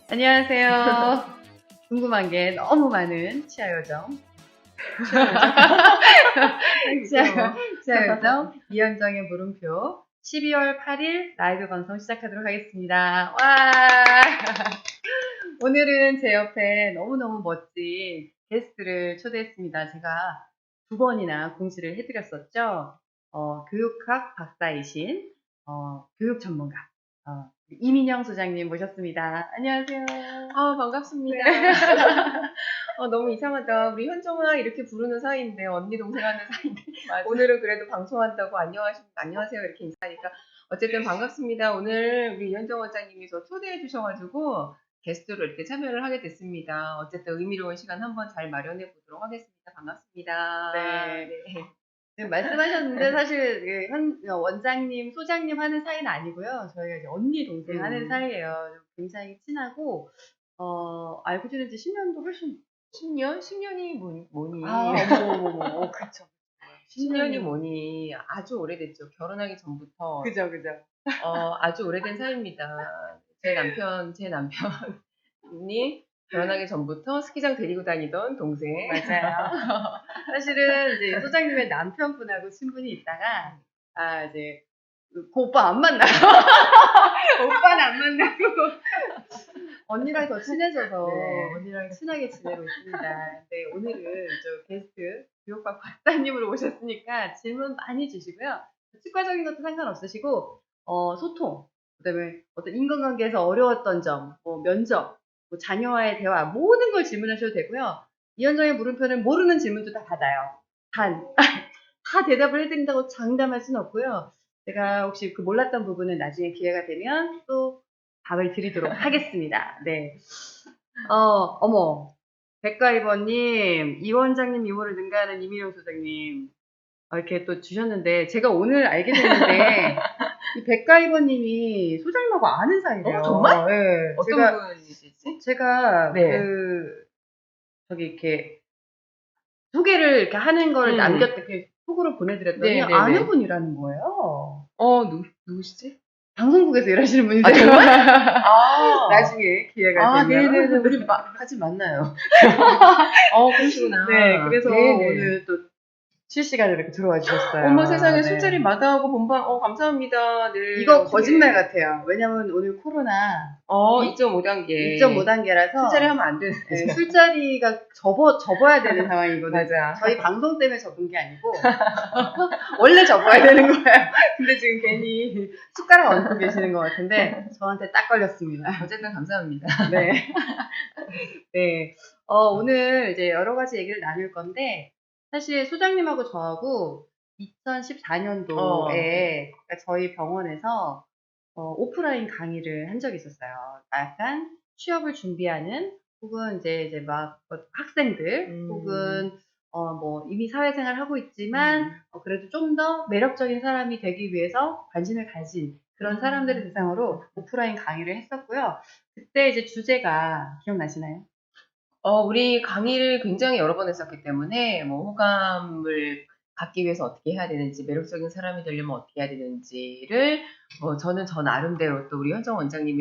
안녕하세요. 궁금한 게 너무 많은 치아요정. 치아요정 이현정의 물음표 12월 8일 라이브 방송 시작하도록 하겠습니다. 와! 오늘은 제 옆에 너무너무 멋진 게스트를 초대했습니다. 제가 2번이나 공지를 해드렸었죠. 교육학 박사이신 교육 전문가 이민영 소장님 모셨습니다. 안녕하세요. 반갑습니다. 네. 너무 이상하다. 우리 현정아 이렇게 부르는 사이인데, 언니 동생 하는 사이인데, 맞아. 오늘은 그래도 방송한다고 안녕하세요 이렇게 인사하니까 어쨌든 반갑습니다. 오늘 우리 현정 원장님이 저 초대해 주셔가지고 게스트로 이렇게 참여를 하게 됐습니다. 어쨌든 의미로운 시간 한번 잘 마련해 보도록 하겠습니다. 반갑습니다. 네. 네, 말씀하셨는데 사실 원장님, 소장님 하는 사이는 아니고요. 저희가 이제 언니 동생 하는 사이예요. 굉장히 친하고 알고 지낸 지 10년도 훨씬 10년? 10년이 뭐니? 어머, 그쵸. 10년이 뭐니? 아주 오래됐죠. 결혼하기 전부터. 그죠. 아주 오래된 사이입니다. 제 남편이 결혼하기 전부터 스키장 데리고 다니던 동생. 맞아요. 사실은 이제 소장님의 남편분하고 친분이 있다가 이제 그 오빠 안 만나고 오빠는 안 만나고 언니랑 더 친해져서 네. 언니랑 친하게 지내고 있습니다. 근데 오늘은 저 게스트 교육학 박사님으로 오셨으니까 질문 많이 주시고요. 치과적인 것도 상관없으시고 소통, 그다음에 어떤 인간관계에서 어려웠던 점, 면접, 자녀와의 대화 모든 걸 질문하셔도 되고요. 이현정의 물음표는 모르는 질문도 다 받아요. 다 대답을 해드린다고 장담할 수는 없고요. 제가 혹시 그 몰랐던 부분은 나중에 기회가 되면 또 답을 드리도록 하겠습니다. 네. 어머. 백가이버님, 이 원장님 이모를 능가하는 이민영 소장님. 이렇게 또 주셨는데, 제가 오늘 알게 됐는데, 이 백가이버님이 소장님하고 아는 사이래요. 정말? 네. 어떤 분이시지? 제가 네. 이렇게 소개를 이렇게 하는 걸 이렇게 속으로 보내드렸더니 네네네. 아는 분이라는 거예요. 누구시지? 방송국에서 일하시는 분이세요. 정말? 나중에 기회가 되면. 네네네. 우리 같이 만나요. 그러시구나. 네, 그래서 네네. 오늘 또 실시간으로 이렇게 들어와 주셨어요. 어머 세상에 네. 술자리 마다하고 본방 감사합니다. 네. 이거 어떻게... 거짓말 같아요. 왜냐면 오늘 코로나 2.5단계. 2.5단계라서 술자리 하면 안 되는. 네, 술자리가 접어야 되는 상황이거든요. 맞아. 저희 방송 때문에 접은 게 아니고 원래 접어야 되는 거예요. 근데 지금 괜히 숟가락 얹고 계시는 것 같은데 저한테 딱 걸렸습니다. 어쨌든 감사합니다. 네. 네. 오늘 이제 여러 가지 얘기를 나눌 건데 사실 소장님하고 저하고 2014년도에 저희 병원에서 오프라인 강의를 한 적이 있었어요. 약간 취업을 준비하는 혹은 이제 막 학생들 혹은 이미 사회생활 하고 있지만 그래도 좀 더 매력적인 사람이 되기 위해서 관심을 가진 그런 사람들을 대상으로 오프라인 강의를 했었고요. 그때 이제 주제가 기억나시나요? 우리 강의를 굉장히 여러 번 했었기 때문에 호감을 갖기 위해서 어떻게 해야 되는지, 매력적인 사람이 되려면 어떻게 해야 되는지를 저는 저 나름대로 또 우리 현정 원장님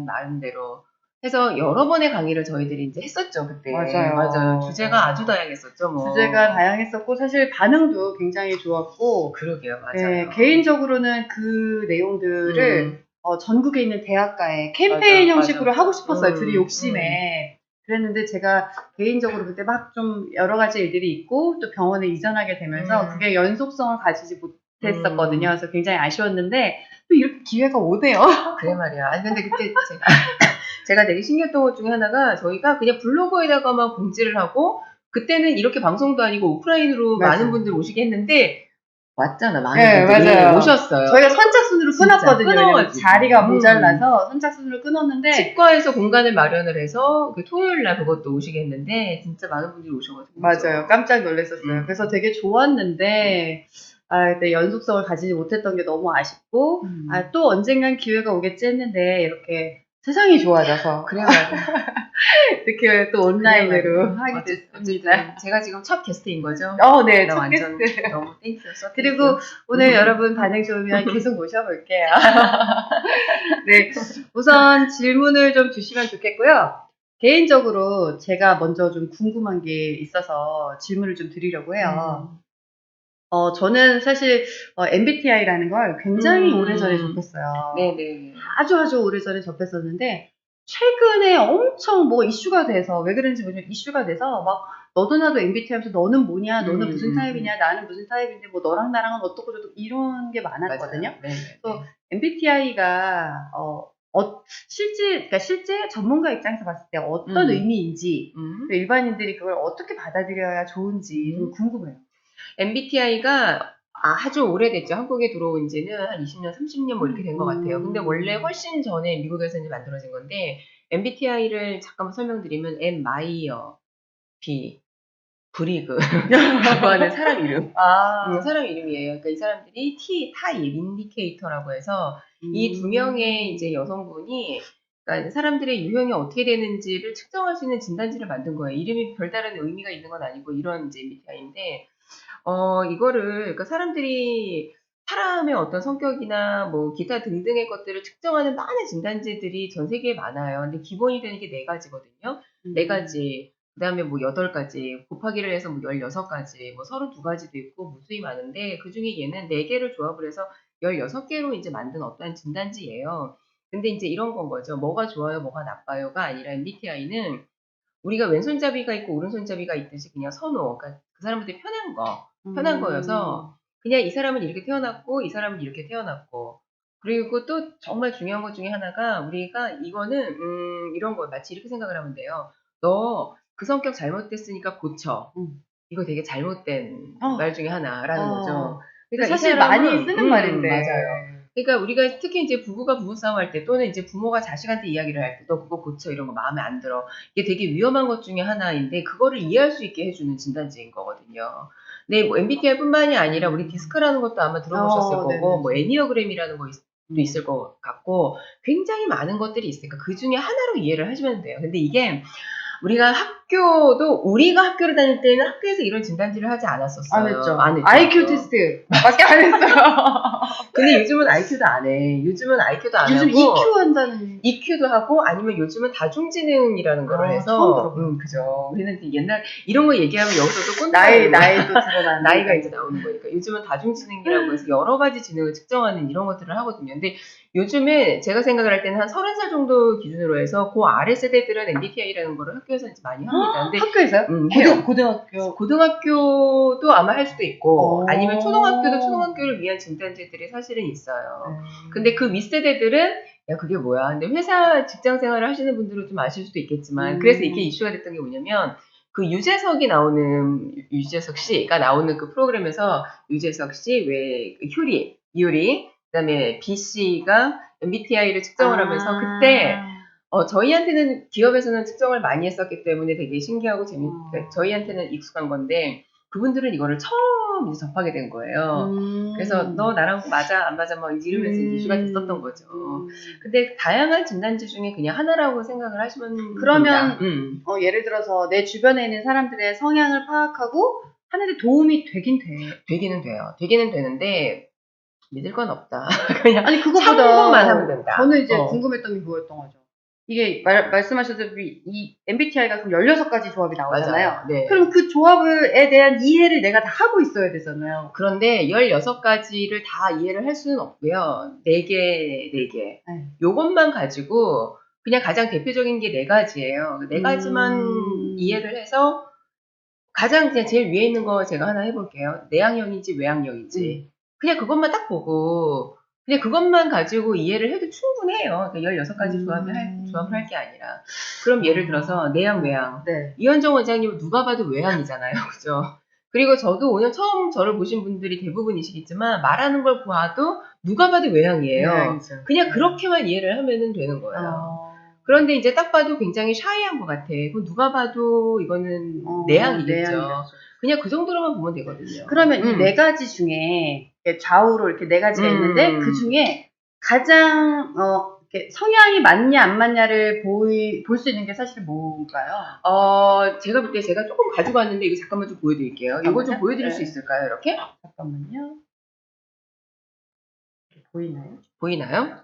나름대로 해서 여러 번의 강의를 저희들이 이제 했었죠, 그때. 맞아요. 주제가 아주 다양했었죠, 주제가 다양했었고, 사실 반응도 굉장히 좋았고. 그러게요, 맞아요. 네, 개인적으로는 그 내용들을 전국에 있는 대학가에 캠페인 형식으로 하고 싶었어요, 둘이 욕심에. 그랬는데 제가 개인적으로 그때 막 좀 여러 가지 일들이 있고, 또 병원에 이전하게 되면서 그게 연속성을 가지지 못했었거든요. 그래서 굉장히 아쉬웠는데, 또 이렇게 기회가 오네요. 그래 말이야. 아니, 근데 그때 제가 되게 신기했던 것 중에 하나가 저희가 그냥 블로그에다가만 공지를 하고 그때는 이렇게 방송도 아니고 오프라인으로 많은 분들 오시게 했는데 왔잖아. 많은 분들이 맞아요. 오셨어요. 저희가 선착순으로 끊었거든요. 자리가 모자라서 선착순으로 끊었는데 치과에서 공간을 마련을 해서 그 토요일 날 그것도 오시게 했는데 진짜 많은 분들이 오셔가지고 맞아요. 깜짝 놀랐었어요. 그래서 되게 좋았는데 그때 연속성을 가지지 못했던 게 너무 아쉽고 또 언젠간 기회가 오겠지 했는데 이렇게 세상이 좋아져서 그래 말이야. 이렇게 또 온라인으로 하게 어쨌든 됐습니다. 제가 지금 첫 게스트인 거죠? 네, 나 첫 완전 게스트. 너무 땡큐였어. 그리고 오늘 여러분 반응 좋으면 계속 모셔볼게요. 네, 우선 질문을 좀 주시면 좋겠고요. 개인적으로 제가 먼저 좀 궁금한 게 있어서 질문을 좀 드리려고 해요. 저는 사실 MBTI라는 걸 굉장히 오래전에 접했어요. 네네. 아주 오래전에 접했었는데 최근에 엄청 뭐 이슈가 돼서 왜 그런지 모르겠는데 이슈가 돼서 막 너도 나도 MBTI 하면서 너는 뭐냐, 너는 무슨 타입이냐, 나는 무슨 타입인데 뭐 너랑 나랑은 어떻고 저떻고 이런 게 많았거든요. 그래서 MBTI가 실제 전문가 입장에서 봤을 때 어떤 의미인지 일반인들이 그걸 어떻게 받아들여야 좋은지 좀 궁금해요. MBTI가 아주 오래됐죠. 한국에 들어온 지는 한 20년, 30년 뭐 이렇게 된 것 같아요. 근데 원래 훨씬 전에 미국에서 이제 만들어진 건데, MBTI를 잠깐만 설명드리면, M, 마이어, B, 브리그 라고 하는 사람 이름. 사람 이름이에요. 그러니까 이 사람들이 T, 타입, 인디케이터라고 해서 이 두 명의 이제 여성분이 그러니까 사람들의 유형이 어떻게 되는지를 측정할 수 있는 진단지를 만든 거예요. 이름이 별다른 의미가 있는 건 아니고 이런 이제 MBTI인데, 이거를, 그러니까 사람들이 사람의 어떤 성격이나 뭐 기타 등등의 것들을 측정하는 많은 진단지들이 전 세계에 많아요. 근데 기본이 되는 게 4가지거든요. 4가지. 그 다음에 뭐 8가지. 곱하기를 해서 뭐 16가지, 뭐 32가지도 있고 무수히 많은데 그 중에 얘는 4개를 조합을 해서 16개로 이제 만든 어떠한 진단지예요. 근데 이제 이런 건 거죠. 뭐가 좋아요, 뭐가 나빠요가 아니라 MBTI는 우리가 왼손잡이가 있고 오른손잡이가 있듯이 그냥 선호, 그러니까 그 사람한테 편한 거여서 그냥 이 사람은 이렇게 태어났고 이 사람은 이렇게 태어났고 그리고 또 정말 중요한 것 중에 하나가 우리가 이거는 이런 거 마치 이렇게 생각을 하면 돼요. 너 그 성격 잘못됐으니까 고쳐. 이거 되게 잘못된 말 중에 하나라는 거죠. 그러니까 사실 이 사람은, 많이 쓰는 말인데. 맞아요. 그러니까 우리가 특히 이제 부부가 부부싸움 할 때 또는 이제 부모가 자식한테 이야기를 할 때 너 그거 고쳐 이런 거 마음에 안 들어. 이게 되게 위험한 것 중에 하나인데 그거를 이해할 수 있게 해주는 진단지인 거거든요. 네, 뭐 MBTI뿐만이 아니라 우리 디스크라는 것도 아마 들어보셨을 거고 네네. 뭐 애니어그램이라는 거 있을 것 같고 굉장히 많은 것들이 있으니까 그 중에 하나로 이해를 하시면 돼요. 근데 이게 우리가 학교를 다닐 때는 학교에서 이런 진단지를 하지 않았었어요. 안 했죠. IQ 테스트 밖에 안 했어요. 근데 요즘은 IQ도 안 해. 요즘은 IQ도 안 요즘 하고. EQ 한다는. EQ도 하고 아니면 요즘은 다중지능이라는 거를 해서. 처음 들어봐요. 그죠. 우리는 옛날 이런 거 얘기하면 여기서도 나이도 드러나는. 나이가 이제 나오는 거니까. 요즘은 다중지능이라고 해서 여러 가지 지능을 측정하는 이런 것들을 하거든요. 근데 요즘에 제가 생각을 할 때는 한 30살 정도 기준으로 해서 그 아래 세대들은 MBTI라는 거를 학교에서 이제 많이 합니다. 근데 학교에서요? 해요. 고등학교. 고등학교도 아마 할 수도 있고 아니면 초등학교도 초등학교를 위한 진단지들이 사실은 있어요. 근데 그 윗세대들은 야 그게 뭐야. 근데 회사 직장 생활을 하시는 분들은 좀 아실 수도 있겠지만 그래서 이게 이슈가 됐던 게 뭐냐면 그 유재석 씨가 나오는 그 프로그램에서 유재석 씨, 왜 이효리, 그다음에 B 씨가 MBTI를 측정을 하면서 그때 저희한테는 기업에서는 측정을 많이 했었기 때문에 되게 신기하고 저희한테는 익숙한 건데 그분들은 이거를 처음 이제 접하게 된 거예요. 그래서 너 나랑 맞아 안 맞아 막 이러면서 이슈가 됐었던 거죠. 근데 다양한 진단지 중에 그냥 하나라고 생각을 하시면 그러면 됩니다. 예를 들어서 내 주변에 있는 사람들의 성향을 파악하고 하는데 도움이 되긴 돼. 되기는 돼요. 되기는 되는데 믿을 건 없다. 그냥 아니 그거보다 참고만 하면 된다. 저는 이제 궁금했던 게 그거였던 거죠. 이게 말씀하셨다시피 이 MBTI가 그럼 16가지 조합이 나오잖아요. 맞아요. 네. 그럼 그 조합에 대한 이해를 내가 다 하고 있어야 되잖아요. 그런데 16가지를 다 이해를 할 수는 없고요. 4개. 요것만 가지고 그냥 가장 대표적인 게 4가지예요. 4가지만 이해를 해서 가장 그냥 제일 위에 있는 거 제가 하나 해볼게요. 내향형인지 외향형인지. 그냥 그것만 딱 보고 그냥 그것만 가지고 이해를 해도 충분해요. 그러니까 16가지 조합을 할 게 아니라. 그럼 예를 들어서 내향, 외향. 네. 이현정 원장님은 누가 봐도 외향이잖아요. 그죠? 그리고 저도 오늘 처음 저를 보신 분들이 대부분이시겠지만 말하는 걸 봐도 누가 봐도 외향이에요. 그냥 그렇게만 이해를 하면 되는 거예요. 그런데 이제 딱 봐도 굉장히 샤이한 것 같아. 그럼 누가 봐도 이거는 내향이겠죠. 그냥 그 정도로만 보면 되거든요. 그러면 이 4가지 중에 좌우로 이렇게 4가지가 있는데 그 중에 가장 이렇게 성향이 맞냐 안 맞냐를 볼 수 있는 게 사실 뭔가요? 제가 볼 때 제가 조금 가지고 왔는데 이거 잠깐만 좀 보여드릴게요. 이거 좀 잠깐만요. 보여드릴 네. 수 있을까요? 이렇게? 잠깐만요. 보이나요? 보이나요?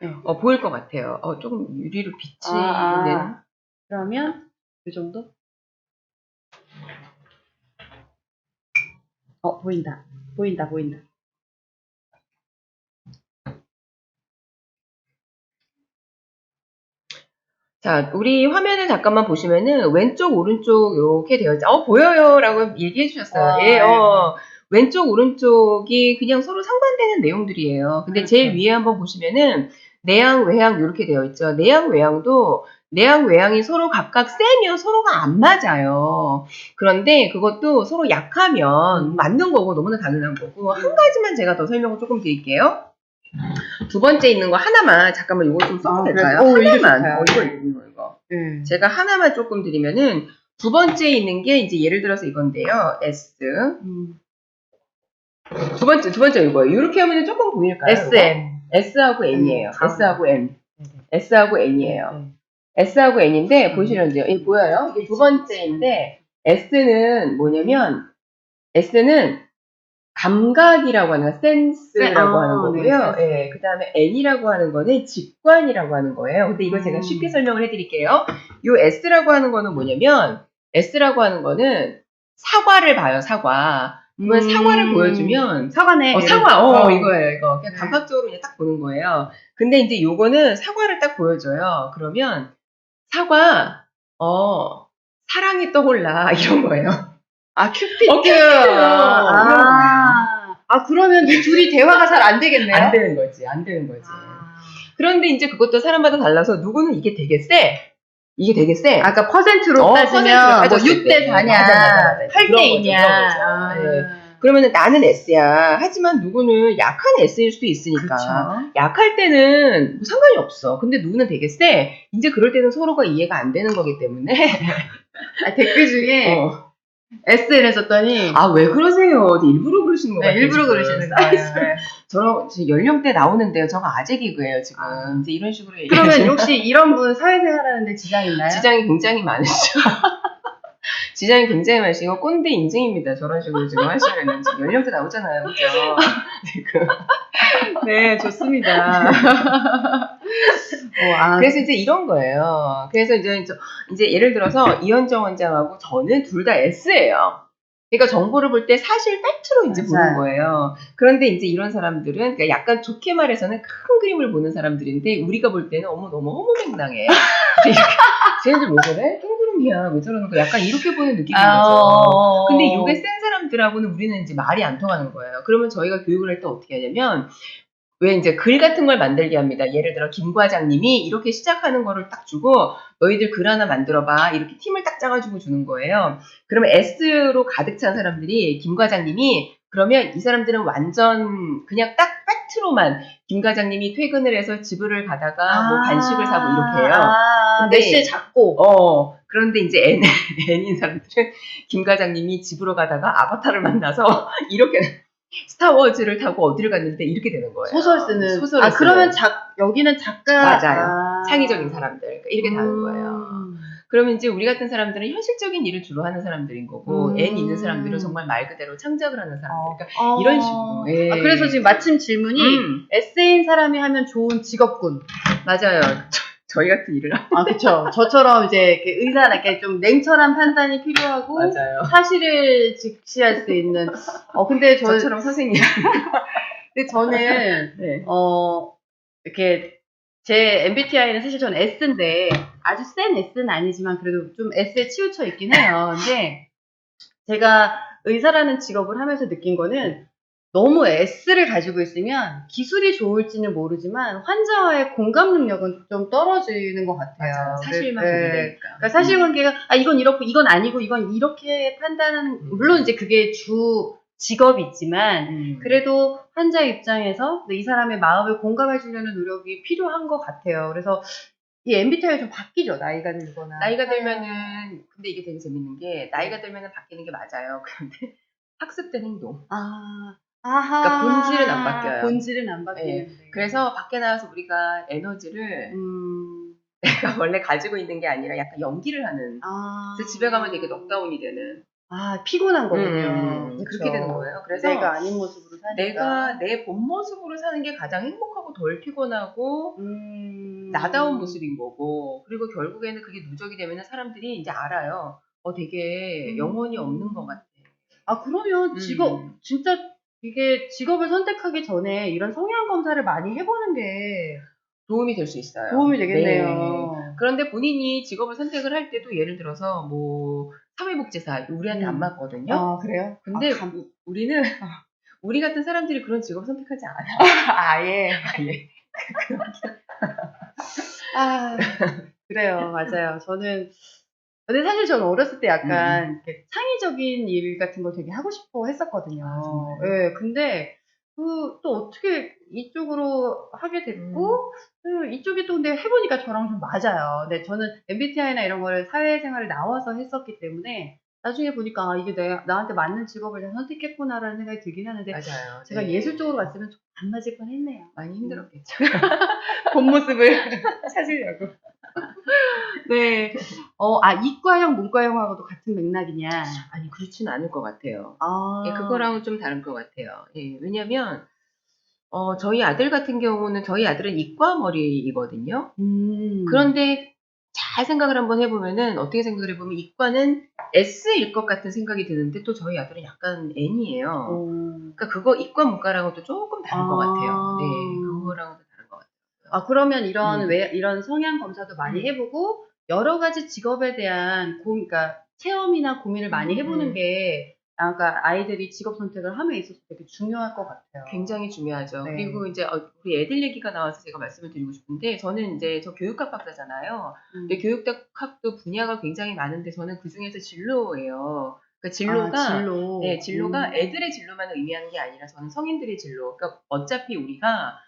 네. 보일 것 같아요. 조금 유리로 비치는. 그러면 이 정도? 보인다. 보인다. 자, 우리 화면을 잠깐만 보시면은 왼쪽 오른쪽 이렇게 되어 있죠. 보여요라고 얘기해 주셨어요. 예, 왼쪽 오른쪽이 그냥 서로 상반되는 내용들이에요. 근데 그렇죠. 제일 위에 한번 보시면은 내양 외양 이렇게 되어 있죠. 내양 외양도 내양 외양이 서로 각각 세면 서로가 안 맞아요. 그런데 그것도 서로 약하면 맞는 거고 너무나 당연한 거고 한 가지만 제가 더 설명을 조금 드릴게요. 두 번째 있는 거 하나만 잠깐만 이거 좀 써도 될까요? 하나만. 이거. 제가 하나만 조금 드리면은 두 번째 있는 게 이제 예를 들어서 이건데요. S. 두 번째 이거예요. 이렇게 하면 조금 보일까요? SM. S하고 N이에요. S하고 N. S하고 N이에요. S하고 N인데 보시는데요. 이게 보여요? 이게 두 번째인데 S는 뭐냐면 S는 감각이라고 하는 거, 센스라고 하는 거고요. 네, 그 다음에 N이라고 하는 거는 직관이라고 하는 거예요. 근데 이거 제가 쉽게 설명을 해드릴게요. 요 S라고 하는 거는 뭐냐면, S라고 하는 거는 사과를 봐요, 사과. 그러면 사과를 보여주면, 사과네. 사과, 이거예요, 이거. 그냥 감각적으로 그냥 딱 보는 거예요. 근데 이제 요거는 사과를 딱 보여줘요. 그러면, 사과, 사랑이 떠올라, 이런 거예요. 큐피드. 이런 그러면 둘이 대화가 잘 안 되겠네요? 안 되는 거지. 그런데 이제 그것도 사람마다 달라서 누구는 이게 되게 세. 아까 퍼센트로 따지면 뭐 6대 4냐, 8대 2냐. 그러면은 나는 S야. 하지만 누구는 약한 S일 수도 있으니까. 그쵸. 약할 때는 뭐 상관이 없어. 근데 누구는 되게 세. 이제 그럴 때는 서로가 이해가 안 되는 거기 때문에. 댓글 중에 SN을 썼더니 왜 그러세요? 일부러 그러시는 거 같아요. 일부러 그러시는 거예요. 저런 연령대 나오는데요. 저거 아재 개그예요 지금. 이제 이런 식으로 얘기하시면. 그러면 혹시 이런 분 사회생활하는데 지장이 있나요? 지장이 굉장히 많으시죠. 지장이 굉장히 많으시고 꼰대 인증입니다. 저런 식으로 지금 하시면은 지금 연령대 나오잖아요, 그죠? 지금. 네, 좋습니다. 그래서 이제 이런 거예요. 그래서 이제 예를 들어서 이현정 원장하고 저는 둘 다 S예요. 그러니까 정보를 볼 때 사실 팩트로 이제 보는 거예요. 그런데 이제 이런 사람들은 그러니까 약간 좋게 말해서는 큰 그림을 보는 사람들인데 우리가 볼 때는 어머 너무 허무맹랑해. 쟤네들 왜 저래? 뜬구름이야. 왜 저러는 거? 약간 이렇게 보는 느낌인 거죠. 근데 이게 센 사람들하고는 우리는 이제 말이 안 통하는 거예요. 그러면 저희가 교육을 할 때 어떻게 하냐면 왜 이제 글 같은 걸 만들게 합니다. 예를 들어 김 과장님이 이렇게 시작하는 거를 딱 주고 너희들 글 하나 만들어봐. 이렇게 팀을 딱 짜가지고 주는 거예요. 그러면 S로 가득 찬 사람들이 김 과장님이 그러면 이 사람들은 완전 그냥 딱 팩트로만 김 과장님이 퇴근을 해서 집을 가다가 뭐 간식을 사고 이렇게 해요. 몇 시에 잤고. 그런데 이제 N인 사람들은 김 과장님이 집으로 가다가 아바타를 만나서 이렇게 스타워즈를 타고 어디를 갔는데 이렇게 되는 거예요. 소설 쓰는. 소설을 그러면 여기는 작가. 맞아요. 창의적인 사람들. 그러니까 이렇게 다는 거예요. 그러면 이제 우리 같은 사람들은 현실적인 일을 주로 하는 사람들인 거고 N 있는 사람들은 정말 말 그대로 창작을 하는 사람들. 그러니까 이런 식으로. 그래서 지금 마침 질문이 S인 사람이 하면 좋은 직업군. 맞아요. 저희 같은 일을 그쵸. 저처럼 이제 이렇게 의사나 이렇게 좀 냉철한 판단이 필요하고 맞아요. 사실을 직시할 수 있는. 근데 저처럼 선생님. 근데 저는 이렇게 제 MBTI는 사실 저는 S인데 아주 센 S는 아니지만 그래도 좀 S에 치우쳐 있긴 해요. 근데 제가 의사라는 직업을 하면서 느낀 거는 너무 S를 가지고 있으면 기술이 좋을지는 모르지만 환자와의 공감 능력은 좀 떨어지는 것 같아요. 맞아요. 사실만 보면 되니까. 그러니까 사실관계가 이건 이렇고 이건 아니고 이건 이렇게 판단하는 물론 이제 그게 주 직업이 있지만 그래도 환자 입장에서 이 사람의 마음을 공감해 주려는 노력이 필요한 것 같아요. 그래서 이 MBTI가 좀 바뀌죠. 나이가 들거나. 나이가 들면은 근데 이게 되게 재밌는 게 나이가 들면은 바뀌는 게 맞아요. 그런데 학습된 행동. 아하. 그러니까 본질은 안 바뀌어요. 본질은 안 예. 바뀌는데. 그래서 밖에 나와서 우리가 에너지를 내가 원래 가지고 있는 게 아니라 약간 연기를 하는. 그래서 집에 가면 되게 넉다운이 되는. 피곤한 거군요. 그렇게 되는 거예요. 그래서 내가 아닌 모습으로 사니까. 내가 내 본 모습으로 사는 게 가장 행복하고 덜 피곤하고 나다운 모습인 거고, 그리고 결국에는 그게 누적이 되면 사람들이 이제 알아요. 되게 영혼이 없는 것 같아. 그러면 진짜 이게 직업을 선택하기 전에 이런 성향 검사를 많이 해보는 게 도움이 될 수 있어요. 도움이 되겠네요. 네. 그런데 본인이 직업을 선택을 할 때도 예를 들어서 뭐 사회복지사 우리한테 안 맞거든요. 그래요? 근데 우리는 우리 같은 사람들이 그런 직업 선택하지 않아요. 아예. 그래요. 맞아요. 근데 사실 저는 어렸을 때 약간 이렇게 창의적인 일 같은 걸 되게 하고 싶어 했었거든요. 예, 근데 또 어떻게 이쪽으로 하게 됐고, 이쪽이 또 근데 해보니까 저랑 좀 맞아요. 근데 저는 MBTI나 이런 거를 사회생활을 나와서 했었기 때문에 나중에 보니까 이게 나한테 맞는 직업을 내가 선택했구나라는 생각이 들긴 하는데, 맞아요. 제가 네. 예술 쪽으로 갔으면 좀 안 맞을 뻔 했네요. 많이 힘들었겠죠. 본 모습을 찾으려고. 네. 이과형, 문과형하고도 같은 맥락이냐? 아니, 그렇지는 않을 것 같아요. 예, 아. 그거랑은 좀 다른 것 같아요. 예, 왜냐면, 저희 아들 같은 경우는 저희 아들은 이과 머리이거든요. 그런데 잘 생각을 한번 해보면은, 어떻게 생각을 해보면 이과는 S일 것 같은 생각이 드는데 또 저희 아들은 약간 N이에요. 그러니까 그거 이과 문과랑은 또 조금 다른 것 같아요. 네, 그거랑은 또 다른 것 같아요. 그러면 이런 성향 검사도 많이 해보고 여러 가지 직업에 대한 그러니까 체험이나 고민을 많이 해보는 게 그러니까 아이들이 직업 선택을 함에 있어서 되게 중요할 것 같아요. 굉장히 중요하죠. 네. 그리고 이제 우리 애들 얘기가 나와서 제가 말씀을 드리고 싶은데, 저는 이제 저 교육학 박사잖아요. 근데 교육학도 분야가 굉장히 많은데 저는 그 중에서 진로예요. 그러니까 진로가 애들의 진로만 의미하는 게 아니라 저는 성인들의 진로. 그러니까 어차피 우리가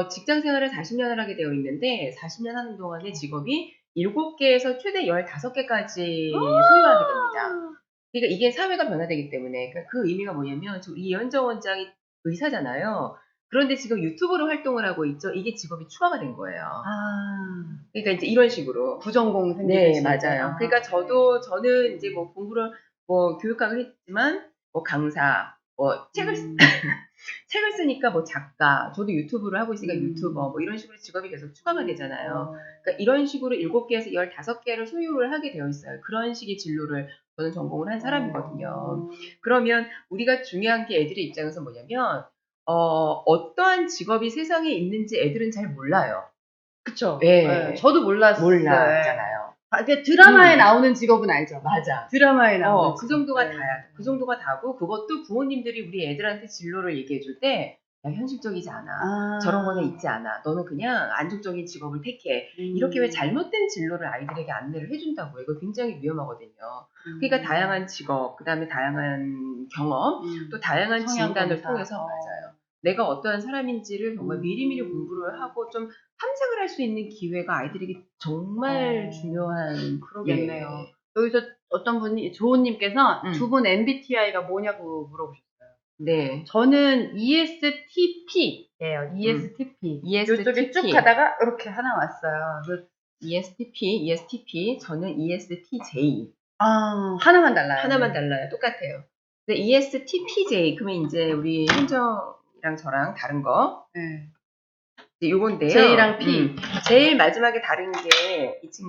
직장 생활을 40년을 하게 되어 있는데 40년 하는 동안에 직업이 7개에서 최대 15개까지 소유하게 됩니다. 그러니까 이게 사회가 변화되기 때문에. 그러니까 그 의미가 뭐냐면 이현정 원장이 의사잖아요. 그런데 지금 유튜버로 활동을 하고 있죠. 이게 직업이 추가가 된 거예요. 그러니까 이제 이런 식으로 부전공 생기듯이. 네, 맞아요. 그러니까 저는 이제 뭐 공부를 교육학을 했지만 강사, 책을 쓰니까 작가, 저도 유튜브를 하고 있으니까 유튜버, 이런 식으로 직업이 계속 추가가 되잖아요. 그러니까 이런 식으로 7개에서 15개를 소유를 하게 되어 있어요. 그런 식의 진로를 저는 전공을 한 사람이거든요. 그러면 우리가 중요한 게 애들의 입장에서 뭐냐면, 어떠한 직업이 세상에 있는지 애들은 잘 몰라요. 그쵸. 네. 저도 몰랐잖아요. 드라마에 나오는 직업은 알죠. 맞아. 드라마에 나오는 그 정도가 다야. 그 정도가 다고, 그것도 부모님들이 우리 애들한테 진로를 얘기해 줄 때, 야, 현실적이지 않아. 저런 거는 있지 않아. 너는 그냥 안정적인 직업을 택해. 이렇게 왜 잘못된 진로를 아이들에게 안내를 해준다고요. 이거 굉장히 위험하거든요. 그러니까 다양한 직업, 그 다음에 다양한 경험, 또 다양한 진단을 통해서 맞아요. 내가 어떠한 사람인지를 정말 미리미리 공부를 하고 좀 탐색을 할 수 있는 기회가 아이들에게 정말 중요한. 그러겠네요. 여기서 어떤 분이 조은님께서 두 분 MBTI가 뭐냐고 물어보셨어요. 네. 저는 ESTP예요. ESTP. 이쪽에 쭉 가다가 이렇게 하나 왔어요. ESTP. 저는 ESTJ. 하나만 달라요. 하나만 달라요. 똑같아요. 근데 ESTPJ 그러면 이제 우리 현정이랑 저랑 다른 거. 네. 요건데요. J랑 P. 제일 마지막에 다른 게 이제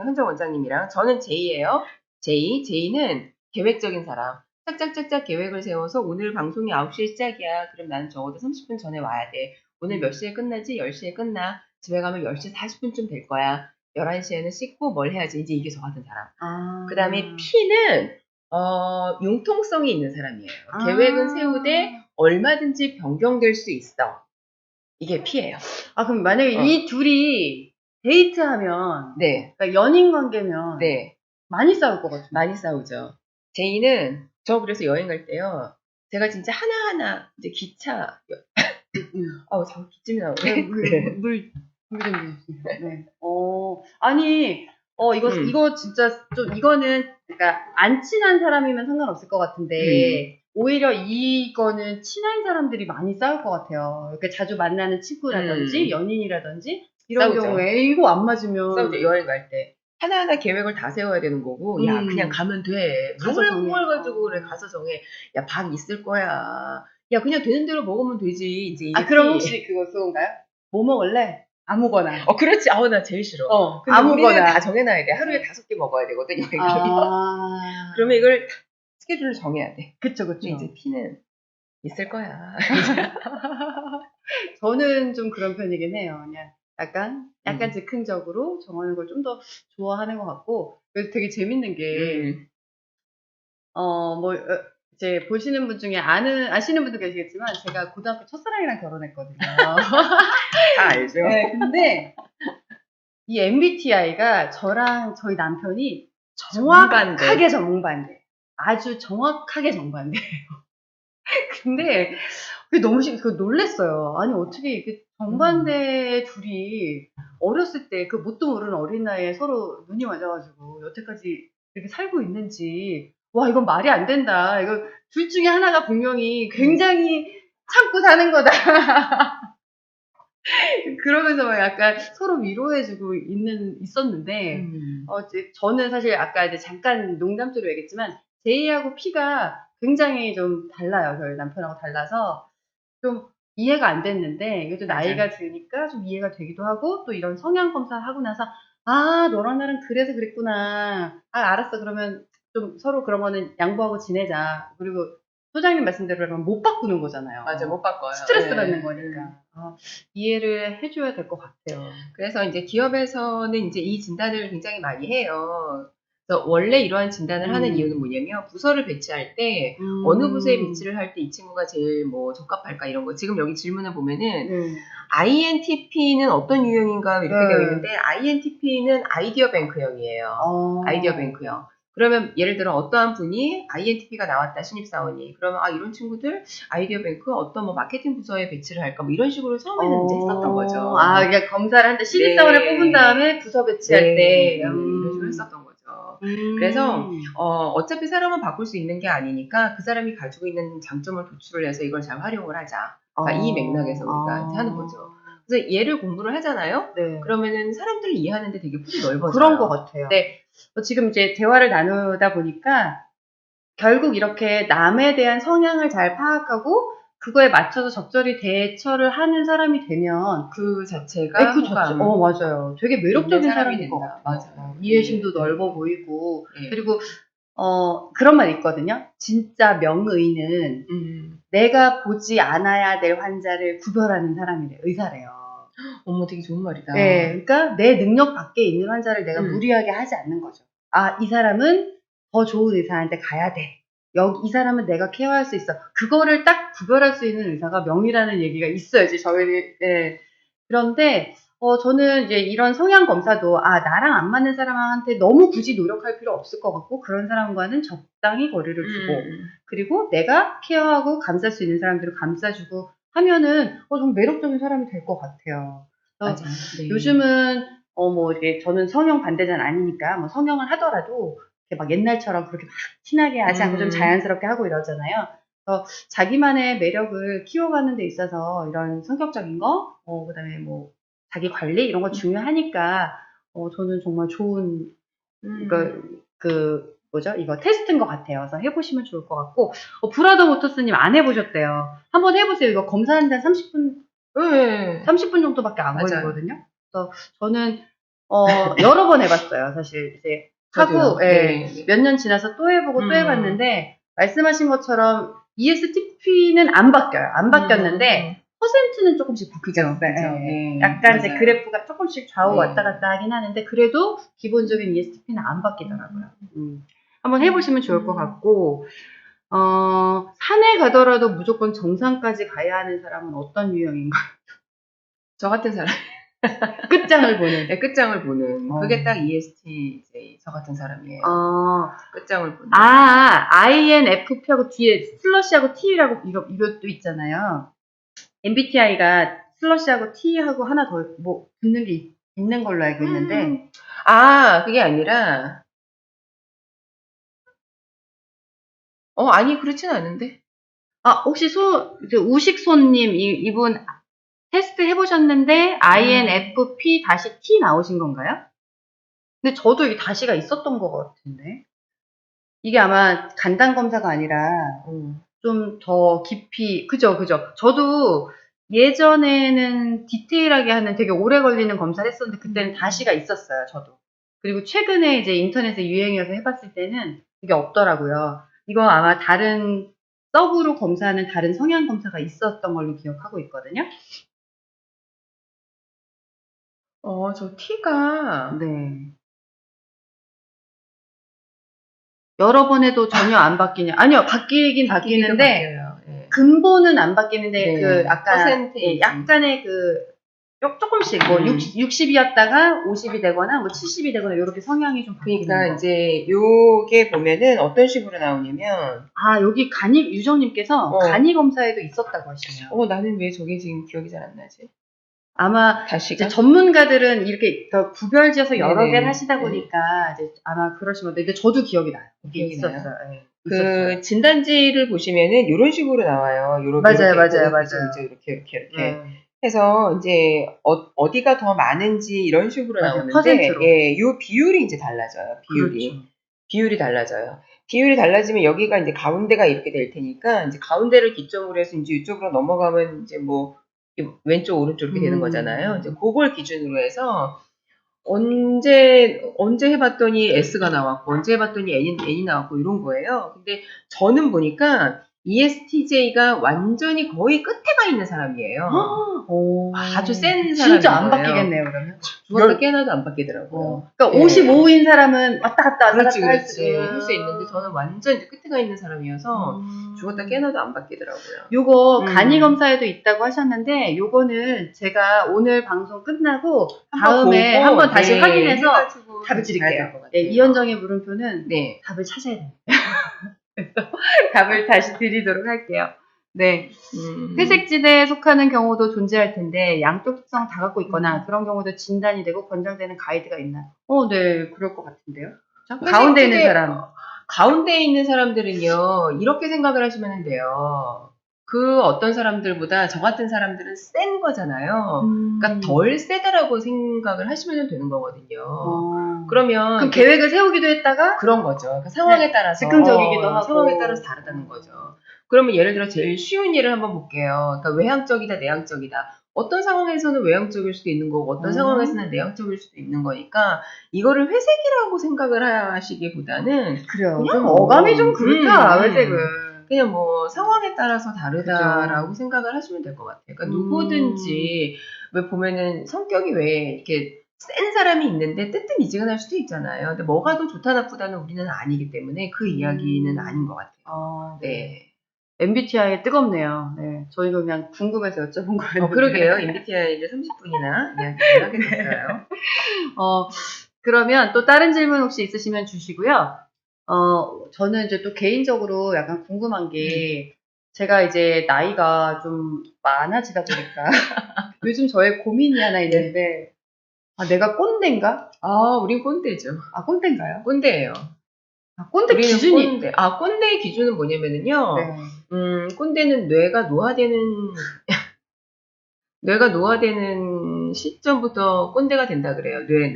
현정 원장님이랑 저는 J예요. J는 계획적인 사람. 짝짝짝짝 계획을 세워서 오늘 방송이 9시에 시작이야. 그럼 나는 적어도 30분 전에 와야 돼. 오늘 몇 시에 끝나지? 10시에 끝나. 집에 가면 10시 40분쯤 될 거야. 11시에는 씻고 뭘 해야지. 이제 이게 저 같은 사람. 그 다음에 P는 융통성이 있는 사람이에요. 계획은 세우되 얼마든지 변경될 수 있어. 이게 P예요. 그럼 만약에 이 둘이 데이트하면, 그러니까 연인 관계면, 많이 싸울 것 같아요. 많이 싸우죠. J는 저 그래서 여행 갈 때요. 제가 진짜 하나하나 이제 기차, 자꾸 기침이 나오네. 물 좀 주세요. 네. 아니, 이거 진짜 좀 이거는 그러니까 안 친한 사람이면 상관없을 것 같은데. 오히려 이거는 친한 사람들이 많이 싸울 것 같아요. 이렇게 자주 만나는 친구라든지 연인이라든지 이런 싸우죠. 경우에 이거 안 맞으면 싸우죠. 여행 갈 때. 하나하나 계획을 다 세워야 되는 거고, 야, 그냥 가면 돼. 가서 뭘 정해. 뭘 가지고 그래, 가서 정해. 야, 밥 있을 거야. 야, 그냥 되는 대로 먹으면 되지. 이제 이게 그럼 티. 혹시 그건가요? 뭐 먹을래? 아무거나. 그렇지. 나 제일 싫어. 근데 아무거나. 우리는 다 정해놔야 돼. 하루에 5개 먹어야 되거든, 여행 가면. 그러면 이걸 다 스케줄을 정해야 돼. 그쵸. 근데 이제 티는 있을 거야. 저는 좀 그런 편이긴 해요. 그냥 약간 즉흥적으로 정하는 걸 좀 더 좋아하는 것 같고, 그래서 되게 재밌는 게, 이제 보시는 분 중에 아시는 분도 계시겠지만, 제가 고등학교 첫사랑이랑 결혼했거든요. 다 알죠. 네, 근데 이 MBTI가 저랑 저희 남편이 정확하게 정반대. 아주 정확하게 정반대예요. 근데 그게 너무 놀랬어요. 아니 어떻게 이렇게 정반대 둘이 어렸을 때 그 뭣도 모르는 어린 나이에 서로 눈이 맞아가지고 여태까지 이렇게 살고 있는지, 와 이건 말이 안 된다. 이거 둘 중에 하나가 분명히 굉장히 참고 사는 거다. 그러면서 막 약간 서로 위로해주고 있었는데, 저는 사실 아까 이제 잠깐 농담조로 얘기했지만, 제이하고 P가 굉장히 좀 달라요. 저희 남편하고 달라서. 좀 이해가 안 됐는데, 이게 또 나이가 드니까 좀 이해가 되기도 하고, 또 이런 성향 검사를 하고 나서, 너랑 나랑 그래서 그랬구나. 알았어. 그러면 좀 서로 그런 거는 양보하고 지내자. 그리고 소장님 말씀대로라면 못 바꾸는 거잖아요. 맞아, 못 바꿔요. 스트레스 받는 거니까. 이해를 해줘야 될 것 같아요. 그래서 이제 기업에서는 이제 이 진단을 굉장히 많이 해요. 그래서 원래 이러한 진단을 하는 이유는 뭐냐면, 부서를 배치할 때 어느 부서에 배치를 할 때 이 친구가 제일 뭐 적합할까 이런 거. 지금 여기 질문을 보면은 INTP는 어떤 유형인가 이렇게 되어 있는데, INTP는 아이디어 뱅크형이에요. 아이디어 뱅크형. 그러면 예를 들어 어떠한 분이 INTP가 나왔다, 신입사원이. 그러면 이런 친구들 아이디어 뱅크 어떤 뭐 마케팅 부서에 배치를 할까 뭐 이런 식으로 처음에는 이제 했었던 거죠. 그러니까 검사를 하는데 신입사원을 뽑은 다음에 부서 배치할 때 이런 식으로 했었던 거죠. 그래서 어차피 사람은 바꿀 수 있는 게 아니니까 그 사람이 가지고 있는 장점을 도출을 해서 이걸 잘 활용을 하자. 이 맥락에서 우리가 하는 거죠. 그래서 얘를 공부를 하잖아요. 그러면은 사람들을 이해하는데 되게 폭이 넓어져요. 그런 것 같아요. 네. 지금 이제 대화를 나누다 보니까 결국 이렇게 남에 대한 성향을 잘 파악하고 그거에 맞춰서 적절히 대처를 하는 사람이 되면 그 자체가 맞아요. 되게 매력적인 사람이 된 것 같아요. 맞아요. 이해심도 넓어 보이고 그리고 그런 말 있거든요. 진짜 명의는 내가 보지 않아야 될 환자를 구별하는 사람이래. 의사래요. 어머, 되게 좋은 말이다. 네, 그러니까 내 능력 밖에 있는 환자를 내가 무리하게 하지 않는 거죠. 이 사람은 더 좋은 의사한테 가야 돼. 이 사람은 내가 케어할 수 있어. 그거를 딱 구별할 수 있는 의사가 명의라는 얘기가 있어야지, 저희. 네. 그런데 저는 이제 이런 성향 검사도 나랑 안 맞는 사람한테 너무 굳이 노력할 필요 없을 것 같고, 그런 사람과는 적당히 거리를 두고, 그리고 내가 케어하고 감쌀 수 있는 사람들을 감싸주고 하면은 좀 매력적인 사람이 될 것 같아요. 맞아. 요즘은 이렇게 저는 성형 반대자는 아니니까 뭐 성형을 하더라도 이렇게 막 옛날처럼 그렇게 막 티나게 하지 않고 좀 자연스럽게 하고 이러잖아요. 그래서 자기만의 매력을 키워가는 데 있어서 이런 성격적인 거, 그다음에 뭐 자기 관리 이런 거 중요하니까 저는 정말 좋은 이거 테스트인 것 같아요. 그래서 해보시면 좋을 것 같고, 브라더 모터스님 안 해보셨대요. 한번 해보세요. 이거 검사하는데 30분 정도밖에 안 걸리거든요. 그래서 저는 여러 번 해봤어요. 사실 이제 하고 몇 년 지나서 또 해보고 또 해봤는데, 말씀하신 것처럼 ESTP는 안 바뀌어요. 안 바뀌었는데 퍼센트는 조금씩 바뀌죠. 약간 이제 그래프가 조금씩 좌우 왔다 갔다 하긴 하는데, 그래도 기본적인 ESTP는 안 바뀌더라고요. 한번 해보시면 좋을 것 같고, 산에 가더라도 무조건 정상까지 가야 하는 사람은 어떤 유형인가요? 저 같은 사람. 끝장을 보는. 네, 끝장을 보는. 그게 딱 ESTJ, 저 같은 사람이에요. 끝장을 보는. INFP하고 뒤에 슬러시하고 T라고 이것도 있잖아요. MBTI가 슬러시하고 T하고 하나 더 뭐 붙는 게 있는 걸로 알고 있는데. 그게 아니라. 아니, 그렇진 않은데. 혹시 우식손님, 이분 테스트 해보셨는데, INFP-T 나오신 건가요? 근데 저도 이게 다시가 있었던 것 같은데. 이게 아마 간단검사가 아니라, 좀 더 깊이, 그죠. 저도 예전에는 디테일하게 하는 되게 오래 걸리는 검사를 했었는데, 그때는 다시가 있었어요, 저도. 그리고 최근에 이제 인터넷에 유행이어서 해봤을 때는 그게 없더라고요. 이거 아마 다른 서브로 검사하는 다른 성향 검사가 있었던 걸로 기억하고 있거든요. 저 T가 네. 여러 번 해도 전혀 안 바뀌냐? 아니요, 바뀌긴 바뀌는데 바뀌어요. 예. 근본은 안 바뀌는데 네. 그 아까 퍼센테이지. 약간의 조금씩 뭐 60이었다가 50이 되거나 뭐 70이 되거나 이렇게 성향이 좀 바뀌는 그러니까 거. 이제 요게 보면은 어떤 식으로 나오냐면 여기 유정님께서 간이 검사에도 있었다고 하시네요. 나는 왜 저게 지금 기억이 잘 안 나지? 아마 다시가? 이제 전문가들은 이렇게 더 구별지어서 여러 네네. 개를 하시다 보니까 이제 아마 그러신 건데, 근데 저도 기억이 나요. 이게 기억이 나요? 있었어요. 네, 그 있었어요. 진단지를 보시면은 이런 식으로 나와요. 맞아요. 이렇게 해서 이제 어디가 더 많은지 이런 식으로 맞아요. 나오는데, 퍼센트로. 예, 요 비율이 이제 달라져요. 그렇죠. 비율이 달라져요. 비율이 달라지면 여기가 이제 가운데가 이렇게 될 테니까, 이제 가운데를 기점으로 해서 이제 이쪽으로 넘어가면 이제 뭐 왼쪽 오른쪽 이렇게 되는 거잖아요. 이제 그걸 기준으로 해서 언제 해봤더니 S가 나왔고, 언제 해봤더니 N이 나왔고, 이런 거예요. 근데 저는 보니까 ESTJ가 완전히 거의 끝에 가 있는 사람이에요. 아주 센 사람인 진짜 안 거예요. 바뀌겠네요, 그러면. 죽었다 깨어나도 안 바뀌더라고요. 그러니까 예. 55인 사람은 왔다 갔다 할 수 할 수 있는데, 저는 완전 이제 끝에 가 있는 사람이어서 죽었다 깨어나도 안 바뀌더라고요. 요거 간이 검사에도 있다고 하셨는데, 요거는 제가 오늘 방송 끝나고 다음에 한번 다시 확인해서 답을 드릴게요. 네, 이현정의 물음표는 답을 찾아야 돼요. 답을 다시 드리도록 할게요. 네. 회색지대에 속하는 경우도 존재할 텐데, 양쪽 특성 다 갖고 있거나 그런 경우도 진단이 되고 권장되는 가이드가 있나요? 네, 그럴 것 같은데요. 가운데 있는 사람. 가운데 있는 사람들은요, 이렇게 생각을 하시면 돼요. 그 어떤 사람들보다 저 같은 사람들은 센 거잖아요. 그러니까 덜 세다라고 생각을 하시면 되는 거거든요. 그럼 계획을 세우기도 했다가 그런 거죠. 그러니까 상황에 따라서 즉흥적이기도 하고 상황에 따라서 다르다는 거죠. 그러면 예를 들어 제일 쉬운 예를 한번 볼게요. 그러니까 외향적이다, 내향적이다. 어떤 상황에서는 외향적일 수도 있는 거고 어떤 상황에서는 내향적일 수도 있는 거니까 이거를 회색이라고 생각을 하시기보다는 그래요. 좀 어감이 좀 그렇다. 회색은. 그냥 뭐 상황에 따라서 다르다라고 생각을 하시면 될 것 같아요. 그러니까 누구든지 왜 보면은 성격이 왜 이렇게 센 사람이 있는데 뜨뜻미지근할 수도 있잖아요. 근데 뭐가 더 좋다 나쁘다는 우리는 아니기 때문에 그 이야기는 아닌 것 같아요. 네. MBTI 뜨겁네요. 네. 저희도 그냥 궁금해서 여쭤본 거예요. 그러게요. MBTI를 30분이나 이야기를 하게 됐어요. 그러면 또 다른 질문 혹시 있으시면 주시고요. 저는 이제 또 개인적으로 약간 궁금한 게, 제가 이제 나이가 좀 많아지다 보니까 요즘 저의 고민이 하나 있는데, 내가 꼰대인가? 우린 꼰대죠. 꼰대인가요? 꼰대예요. 꼰대 기준이. 꼰대의 기준은 뭐냐면은요. 꼰대는 뇌가 노화되는 시점부터 꼰대가 된다 그래요. 뇌.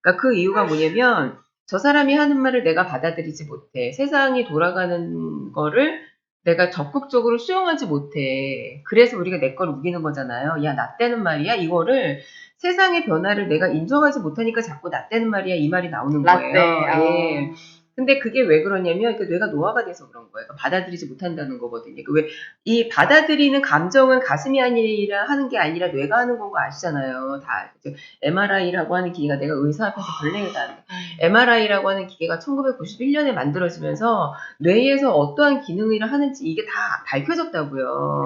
그러니까 그 이유가 뭐냐면, 저 사람이 하는 말을 내가 받아들이지 못해. 세상이 돌아가는 거를 내가 적극적으로 수용하지 못해. 그래서 우리가 내 걸 우기는 거잖아요. 야, 나 때는 말이야. 이거를 세상의 변화를 내가 인정하지 못하니까 자꾸 나 때는 말이야. 이 말이 나오는 거예요. 예. 근데 그게 왜 그러냐면 뇌가 노화가 돼서 그런 거예요. 받아들이지 못한다는 거거든요. 이 받아들이는 감정은 가슴이 아니라 하는 게 아니라 뇌가 하는 건 거 아시잖아요. 다 MRI라고 하는 기계가, 내가 의사 앞에서 별얘기다 하는데, MRI라고 하는 기계가 1991년에 만들어지면서 뇌에서 어떠한 기능을 하는지 이게 다 밝혀졌다고요.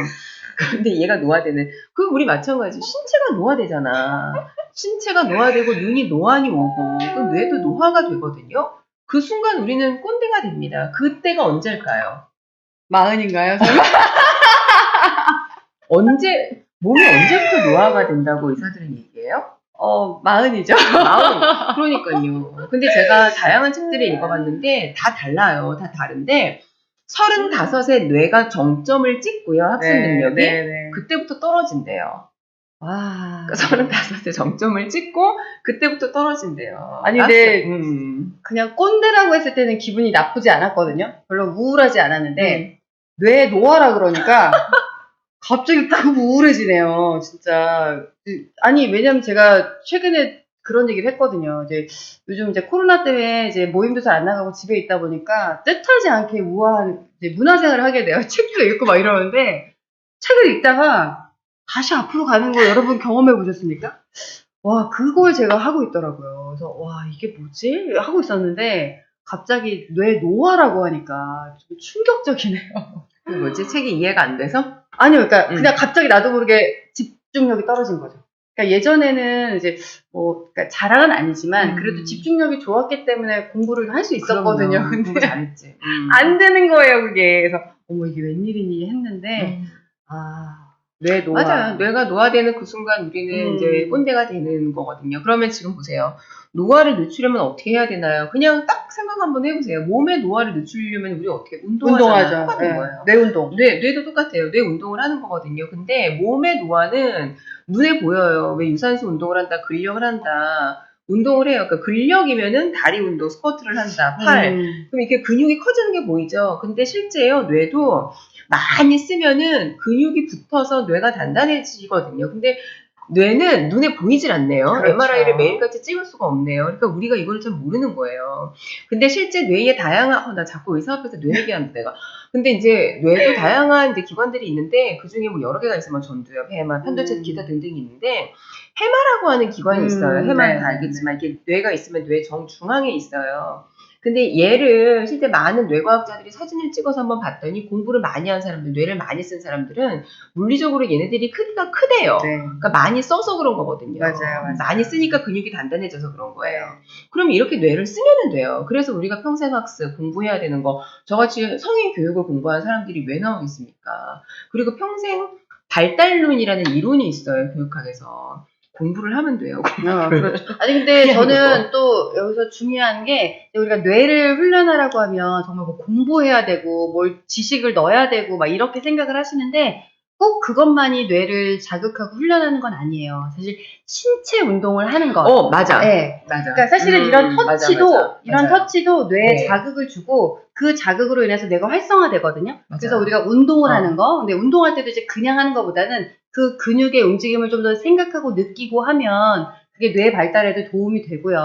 그런데 얘가 노화되는, 우리 마찬가지. 신체가 노화되잖아. 신체가 노화되고 눈이 노안이 오고 그럼 뇌도 노화가 되거든요. 그 순간 우리는 꼰대가 됩니다. 그때가 언제일까요? 40인가요? 몸이 언제부터 노화가 된다고 의사들은 얘기해요? 40이죠. 40. 그러니까요. 근데 제가 다양한 책들을 읽어봤는데 다 달라요. 다 다른데 35세 뇌가 정점을 찍고요. 학습 능력이. 네. 그때부터 떨어진대요. 와. 그러니까 35세 정점을 찍고 그때부터 떨어진대요. 아니, 근데 음. 그냥 꼰대라고 했을 때는 기분이 나쁘지 않았거든요. 별로 우울하지 않았는데 뇌 노화라 그러니까 갑자기 급 우울해지네요. 진짜. 아니, 왜냐면 제가 최근에 그런 얘기를 했거든요. 이제 요즘 이제 코로나 때문에 이제 모임도 잘 안 나가고 집에 있다 보니까 뜻하지 않게 우아한 이제 문화생활을 하게 돼요. 책도 읽고 막 이러는데 책을 읽다가 다시 앞으로 가는 거 여러분 경험해 보셨습니까? 와, 그걸 제가 하고 있더라고요. 그래서 와, 이게 뭐지? 하고 있었는데 갑자기 뇌 노화라고 하니까 좀 충격적이네요. 그 뭐지? 책이 이해가 안 돼서? 아니요, 그러니까 그냥 갑자기 나도 모르게 집중력이 떨어진 거죠. 그러니까 예전에는 이제 뭐 그러니까 자랑은 아니지만 그래도 집중력이 좋았기 때문에 공부를 할 수 있었거든요. 그럼요. 근데 공부 잘했지. 안 되는 거예요, 그게. 그래서 어머, 이게 웬일이니 했는데 뇌 노화. 맞아요. 뇌가 노화되는 그 순간 우리는 이제 꼰대가 되는 거거든요. 그러면 지금 보세요. 노화를 늦추려면 어떻게 해야 되나요? 그냥 딱 생각 한번 해보세요. 몸의 노화를 늦추려면 우리 어떻게 운동하죠. 똑같은 거예요. 뇌 운동. 뇌도 똑같아요. 뇌 운동을 하는 거거든요. 근데 몸의 노화는 눈에 보여요. 왜 유산소 운동을 한다, 근력을 한다. 운동을 해요. 그러니까 근력이면은 다리 운동, 스쿼트를 한다, 팔. 그럼 이렇게 근육이 커지는 게 보이죠. 근데 실제요, 뇌도 많이 쓰면은 근육이 붙어서 뇌가 단단해지거든요. 근데 뇌는 눈에 보이질 않네요. 그렇죠. MRI를 매일같이 찍을 수가 없네요. 그러니까 우리가 이걸 좀 모르는 거예요. 근데 실제 뇌의 다양한, 나 자꾸 의사 앞에서 뇌 얘기하는데 내가. 근데 이제 뇌도 다양한 이제 기관들이 있는데 그 중에 뭐 여러 개가 있으면 전두엽, 해만, 편도체, 기타 등등이 있는데 해마라고 하는 기관이 있어요. 해마는 다 알겠지만 이게 뇌가 있으면 뇌 정중앙에 있어요. 근데 얘를 실제 많은 뇌과학자들이 사진을 찍어서 한번 봤더니 공부를 많이 한 사람들, 뇌를 많이 쓴 사람들은 물리적으로 얘네들이 크기가 크대요. 그러니까 많이 써서 그런 거거든요. 맞아요. 많이 쓰니까 근육이 단단해져서 그런 거예요. 그럼 이렇게 뇌를 쓰면 돼요. 그래서 우리가 평생 학습, 공부해야 되는 거, 저같이 성인 교육을 공부한 사람들이 왜 나오겠습니까? 그리고 평생 발달론이라는 이론이 있어요, 교육학에서. 공부를 하면 돼요. 그렇죠. 아니, 근데 저는 또 여기서 중요한 게 우리가 뇌를 훈련하라고 하면 정말 뭐 공부해야 되고 뭘 지식을 넣어야 되고 막 이렇게 생각을 하시는데 꼭 그것만이 뇌를 자극하고 훈련하는 건 아니에요. 사실 신체 운동을 하는 것. 맞아. 네. 맞아. 그러니까 사실은 이런 터치도 맞아. 터치도 뇌에 자극을 주고 그 자극으로 인해서 뇌가 활성화되거든요. 그래서 우리가 운동을 하는 거, 근데 운동할 때도 이제 그냥 하는 것보다는 그 근육의 움직임을 좀 더 생각하고 느끼고 하면 그게 뇌 발달에도 도움이 되고요.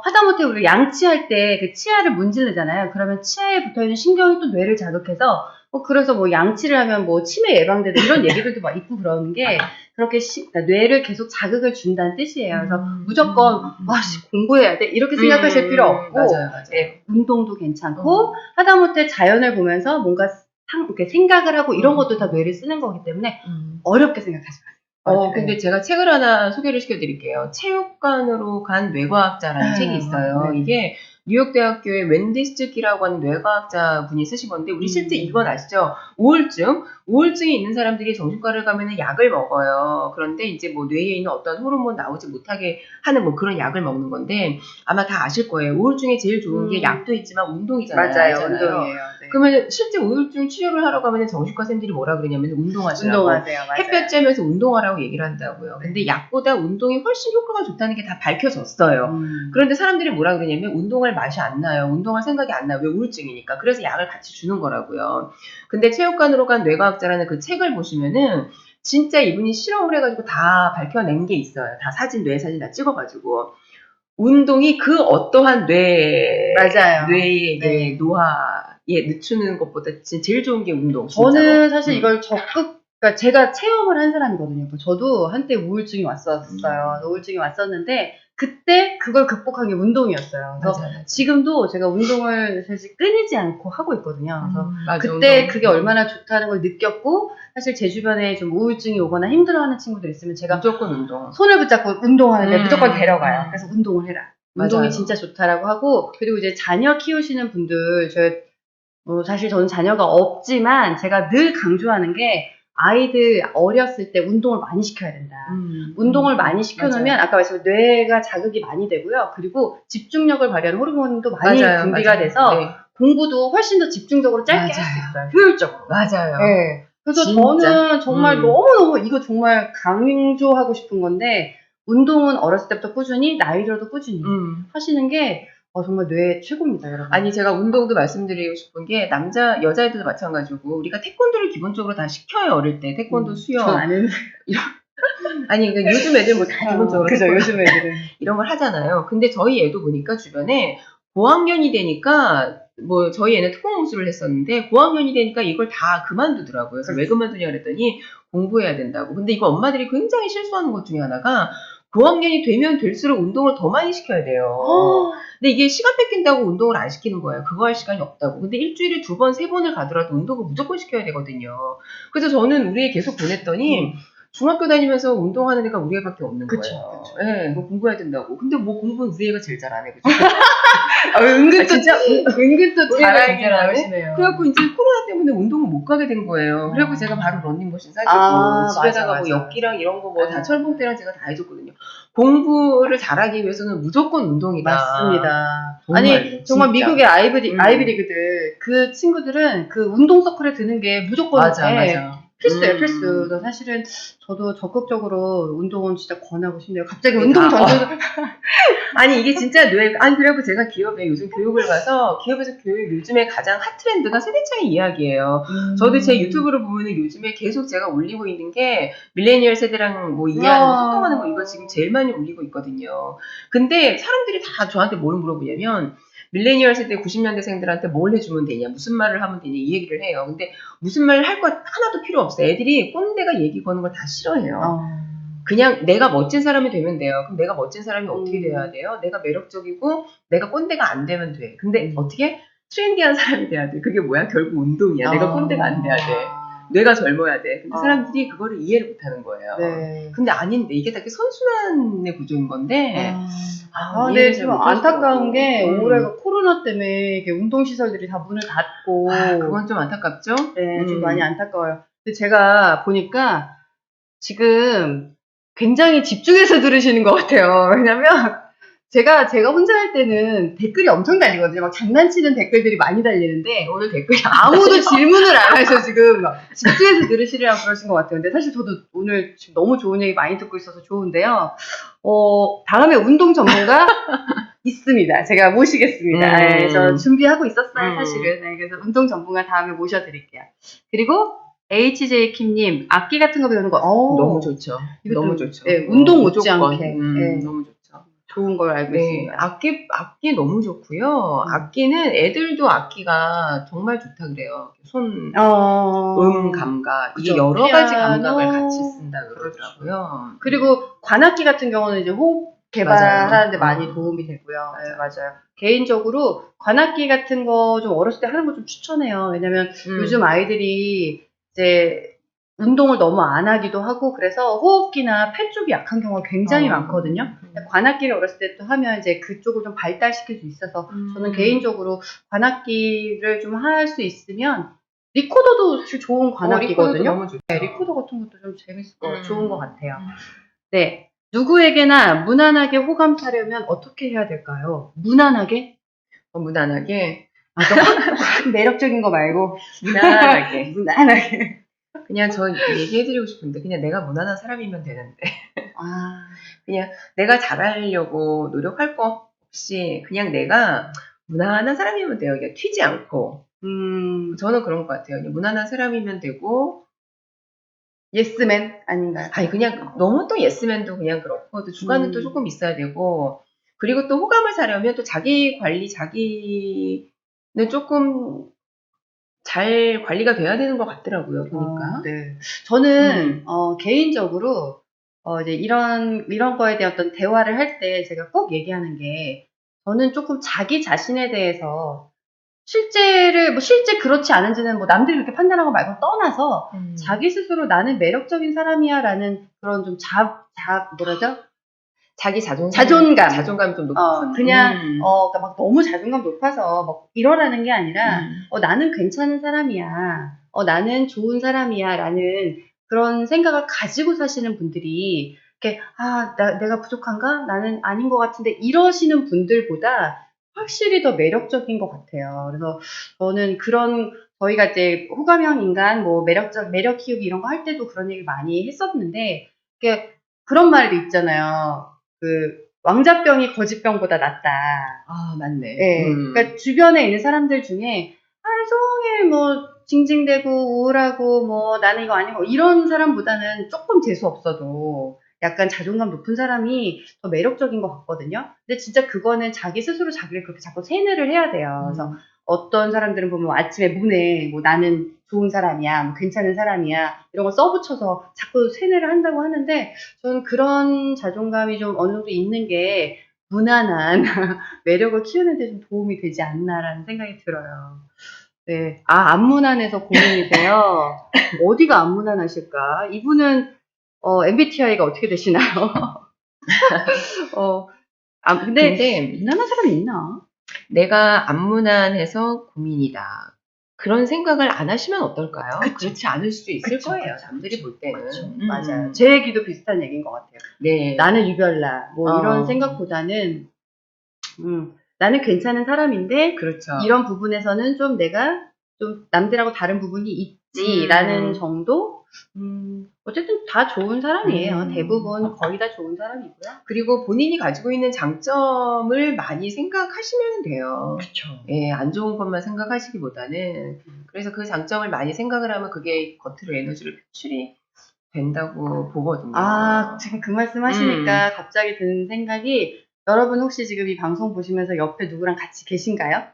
하다못해 우리 양치할 때 그 치아를 문지르잖아요. 그러면 치아에 붙어있는 신경이 또 뇌를 자극해서 그래서 뭐 양치를 하면 뭐 치매 예방되는 이런 얘기들도 막 있고 그러는 게 그렇게 그러니까 뇌를 계속 자극을 준다는 뜻이에요. 그래서 무조건 공부해야 돼 이렇게 생각하실 필요 없고 맞아요. 네, 운동도 괜찮고 하다못해 자연을 보면서 뭔가 이렇게 생각을 하고 이런 것도 다 뇌를 쓰는 거기 때문에 어렵게 생각하지 마세요. 근데 제가 책을 하나 소개를 시켜드릴게요. 체육관으로 간 뇌과학자라는 책이 있어요. 이게 뉴욕대학교의 웬디 스츠키라고 하는 뇌과학자 분이 쓰신 건데 우리 실제 이건 아시죠? 우울증이 있는 사람들이 정신과를 가면은 약을 먹어요. 그런데 이제 뭐 뇌에 있는 어떤 호르몬 나오지 못하게 하는 뭐 그런 약을 먹는 건데 아마 다 아실 거예요. 우울증에 제일 좋은 게 약도 있지만 운동이잖아요. 맞아요. 운동이에요. 네. 그러면 실제 우울증 치료를 하러 가면 정신과 쌤들이 뭐라 그러냐면 운동하시라고. 운동하세요. 맞아요. 햇볕 쬐면서 운동하라고 얘기를 한다고요. 근데 약보다 운동이 훨씬 효과가 좋다는 게 다 밝혀졌어요. 그런데 사람들이 뭐라 그러냐면 운동할 맛이 안 나요. 운동할 생각이 안 나요. 왜 우울증이니까. 그래서 약을 같이 주는 거라고요. 근데 체육관으로 간 뇌과학자라는 그 책을 보시면은 진짜 이분이 실험을 해가지고 다 밝혀낸 게 있어요. 다 뇌 사진 다 찍어가지고. 운동이 그 어떠한 뇌의 이제 노화에 늦추는 것보다 제일 좋은 게 운동. 진짜로. 저는 사실 이걸 그러니까 제가 체험을 한 사람이거든요. 저도 한때 우울증이 왔었어요. 우울증이 왔었는데 그때 그걸 극복한 게 운동이었어요. 그래서 맞아요. 지금도 제가 운동을 사실 끊이지 않고 하고 있거든요. 그래서 맞아, 그때 그게 얼마나 좋다는 걸 느꼈고 사실 제 주변에 좀 우울증이 오거나 힘들어하는 친구들 있으면 제가 무조건 운동. 손을 붙잡고 운동하는데 무조건 데려가요. 그래서 운동을 해라. 운동이 맞아요. 진짜 좋다라고 하고 그리고 이제 자녀 키우시는 분들 사실 저는 자녀가 없지만 제가 늘 강조하는 게 아이들 어렸을 때 운동을 많이 시켜야 된다. 운동을 많이 시켜놓으면 아까 말씀드린 뇌가 자극이 많이 되고요. 그리고 집중력을 발휘하는 호르몬도 많이 분비가 돼서 공부도 훨씬 더 집중적으로 짧게 할 수 맞아요. 있어요. 효율적으로. 맞아요. 네. 그래서 진짜. 저는 정말 너무너무 이거 정말 강조하고 싶은 건데, 운동은 어렸을 때부터 꾸준히, 나이 들어도 꾸준히 하시는 게 정말 뇌에 최고입니다, 여러분. 아니, 제가 운동도 말씀드리고 싶은 게, 여자애들도 마찬가지고, 우리가 태권도를 기본적으로 다 시켜요, 어릴 때. 태권도, 수영. 전 안 했는데. 아니, 그러니까 요즘 애들 뭐 다 기본적으로. 그죠, 태권도 요즘 애들은. 이런 걸 하잖아요. 근데 저희 애도 보니까 주변에 고학년이 되니까, 뭐, 저희 애는 특공무술을 했었는데, 고학년이 되니까 이걸 다 그만두더라고요. 그래서 왜 그만두냐 그랬더니, 공부해야 된다고. 근데 이거 엄마들이 굉장히 실수하는 것 중에 하나가, 고학년이 되면 될수록 운동을 더 많이 시켜야 돼요. 근데 이게 시간 뺏긴다고 운동을 안 시키는 거예요. 그거 할 시간이 없다고. 근데 일주일에 2번, 3번을 가더라도 운동을 무조건 시켜야 되거든요. 그래서 저는 우리 애 계속 보냈더니, 중학교 다니면서 운동하는 애가 우리 애밖에 없는 거예요. 그쵸. 예, 뭐 공부해야 된다고. 근데 뭐 공부는 우리 애가 제일 잘하네, 그죠? 은근 또, 진짜 은근 또 우리 애가 잘 제일 알긴 잘하네. 하시네요. 그래갖고 이제 코로나 때문에 운동을 못 가게 된 거예요. 그래갖고 제가 바로 런닝머신 사주고 집에다가 맞아, 뭐 맞아. 역기랑 이런 거 뭐 다 네. 철봉대랑 제가 다 해줬거든요. 공부를 잘하기 위해서는 무조건 운동이다. 맞습니다. 정말로, 아니, 정말 진짜. 미국의 아이비리그들, 그 친구들은 그 운동 서클에 드는 게 무조건 맞아, 맞아. 필수예요, 필수. 그래서 사실은 저도 적극적으로 운동은 진짜 권하고 싶네요. 갑자기 네, 운동 전도 아니, 이게 진짜 아니, 그래갖고 제가 기업에 요즘 교육을 가서, 기업에서 요즘에 가장 핫 트렌드가 세대 차이 이야기예요. 저도 제 유튜브를 보면은 요즘에 계속 제가 올리고 있는 게, 밀레니얼 세대랑 뭐 이해하는 거, 소통하는 거, 이거 지금 제일 많이 올리고 있거든요. 근데 사람들이 다 저한테 뭘 물어보냐면, 밀레니얼 세대 90년대생들한테 뭘 해주면 되냐, 무슨 말을 하면 되냐, 이 얘기를 해요. 근데 무슨 말을 할 것 하나도 필요 없어요. 애들이 꼰대가 얘기 거는 걸 다 싫어해요. 그냥 내가 멋진 사람이 되면 돼요. 그럼 내가 멋진 사람이 어떻게 돼야 돼요? 내가 매력적이고 내가 꼰대가 안 되면 돼. 근데 어떻게? 트렌디한 사람이 돼야 돼. 그게 뭐야? 결국 운동이야. 내가 꼰대가 안 돼야 돼. 뇌가 젊어야 돼. 근데 사람들이 그거를 이해를 못하는 거예요. 네. 근데 아닌데 이게 되게 선순환의 구조인 건데 근데 좀 안타까운 게 올해가 코로나 때문에 이게 운동시설들이 다 문을 닫고 그건 좀 안타깝죠? 네, 좀 많이 안타까워요. 근데 제가 보니까 지금 굉장히 집중해서 들으시는 것 같아요. 왜냐면 제가 혼자 할 때는 댓글이 엄청 달리거든요. 막 장난치는 댓글들이 많이 달리는데 오늘 댓글이 아무도 질문을 안 해서 지금 막 집중해서 들으시려고 그러신 것 같아요. 근데 사실 저도 오늘 지금 너무 좋은 얘기 많이 듣고 있어서 좋은데요. 다음에 운동 전문가 있습니다. 제가 모시겠습니다. 네, 저 준비하고 있었어요, 사실은. 네, 그래서 운동 전문가 다음에 모셔드릴게요. 그리고 HJ킴님, 악기 같은 거 배우는 거, 너무 좋죠. 너무 좋죠. 네, 운동 못지않게. 네, 너무 좋죠. 좋은 걸 알고 있습니다. 악기 너무 좋고요. 악기는 애들도 악기가 정말 좋다 그래요. 손, 감각. 그쵸. 이게 여러 가지 감각을 같이 쓴다 그러더라고요. 그리고 관악기 같은 경우는 이제 호흡 개발하는데 많이 도움이 되고요. 네, 맞아요. 개인적으로 관악기 같은 거 좀 어렸을 때 하는 거 좀 추천해요. 왜냐면 요즘 아이들이 이제 운동을 너무 안 하기도 하고 그래서 호흡기나 팔 쪽이 약한 경우가 굉장히 많거든요. 관악기를 어렸을 때 또 하면 이제 그쪽을 좀 발달시킬 수 있어서 저는 개인적으로 관악기를 좀 할 수 있으면 리코더도 좋은 관악기거든요. 리코더도 너무 좋죠. 네, 리코더 같은 것도 좀 재밌을 거 좋은 것 같아요. 네, 누구에게나 무난하게 호감 타려면 어떻게 해야 될까요? 무난하게? 무난하게. 확 매력적인 거 말고 무난하게. 무난하게. 그냥 저 얘기해드리고 싶은데 그냥 내가 무난한 사람이면 되는데 그냥 내가 잘하려고 노력할 거 없이 그냥 내가 무난한 사람이면 돼요. 그냥 튀지 않고. 저는 그런 것 같아요. 그냥 무난한 사람이면 되고 예스맨 아닌가요? 아니 그냥 너무 또 예스맨도 그냥 그렇고 또 주관은 또 조금 있어야 되고 그리고 또 호감을 사려면 또 자기 관리 자기는 조금 잘 관리가 돼야 되는 것 같더라고요, 보니까. 네. 저는, 개인적으로, 이제 이런 거에 대한 어떤 대화를 할 때 제가 꼭 얘기하는 게, 저는 조금 자기 자신에 대해서 실제 그렇지 않은지는 뭐 남들이 그렇게 판단하고 말고 떠나서 자기 스스로 나는 매력적인 사람이야 라는 그런 좀 뭐라죠? 자기 자존감이 좀 높은. 그냥, 그러니까 막 너무 자존감 높아서 막 이러라는 게 아니라, 나는 괜찮은 사람이야. 나는 좋은 사람이야. 라는 그런 생각을 가지고 사시는 분들이, 이렇게, 내가 부족한가? 나는 아닌 것 같은데, 이러시는 분들보다 확실히 더 매력적인 것 같아요. 그래서 저는 저희가 이제 호감형 인간, 뭐 매력 키우기 이런 거 할 때도 그런 얘기 많이 했었는데, 그런 말도 있잖아요. 왕자병이 거지병보다 낫다. 아, 맞네. 예. 그러니까 주변에 있는 사람들 중에 하루 종일 뭐 징징대고 우울하고 뭐 나는 이거 아니고 이런 사람보다는 조금 재수 없어도 약간 자존감 높은 사람이 더 매력적인 것 같거든요. 근데 진짜 그거는 자기 스스로 자기를 그렇게 자꾸 세뇌를 해야 돼요. 그래서 어떤 사람들은 보면 아침에 문에 뭐 나는 좋은 사람이야, 뭐 괜찮은 사람이야 이런 거 써붙여서 자꾸 세뇌를 한다고 하는데 저는 그런 자존감이 좀 어느 정도 있는 게 무난한 매력을 키우는 데 좀 도움이 되지 않나라는 생각이 들어요. 네. 아, 안무난해서 고민이세요? 어디가 안무난하실까? 이분은, MBTI가 어떻게 되시나요? 근데, 무난한 사람이 있나? 내가 안무난해서 고민이다. 그런 생각을 안 하시면 어떨까요? 그쵸. 그렇지 않을 수도 있을 그쵸, 거예요. 그쵸, 남들이 볼 때는. 그쵸. 맞아요. 제 얘기도 비슷한 얘기인 것 같아요. 네. 나는 유별나, 뭐 이런 생각보다는, 나는 괜찮은 사람인데, 그렇죠. 이런 부분에서는 좀 내가 좀 남들하고 다른 부분이 있지라는 정도? 어쨌든 다 좋은 사람이에요. 대부분 거의 다 좋은 사람이고요. 그리고 본인이 가지고 있는 장점을 많이 생각하시면 돼요. 그쵸. 예, 안 좋은 것만 생각하시기보다는. 그래서 그 장점을 많이 생각을 하면 그게 겉으로 에너지를 표출이 된다고 보거든요. 아, 지금 그 말씀 하시니까 갑자기 드는 생각이, 여러분 혹시 지금 이 방송 보시면서 옆에 누구랑 같이 계신가요?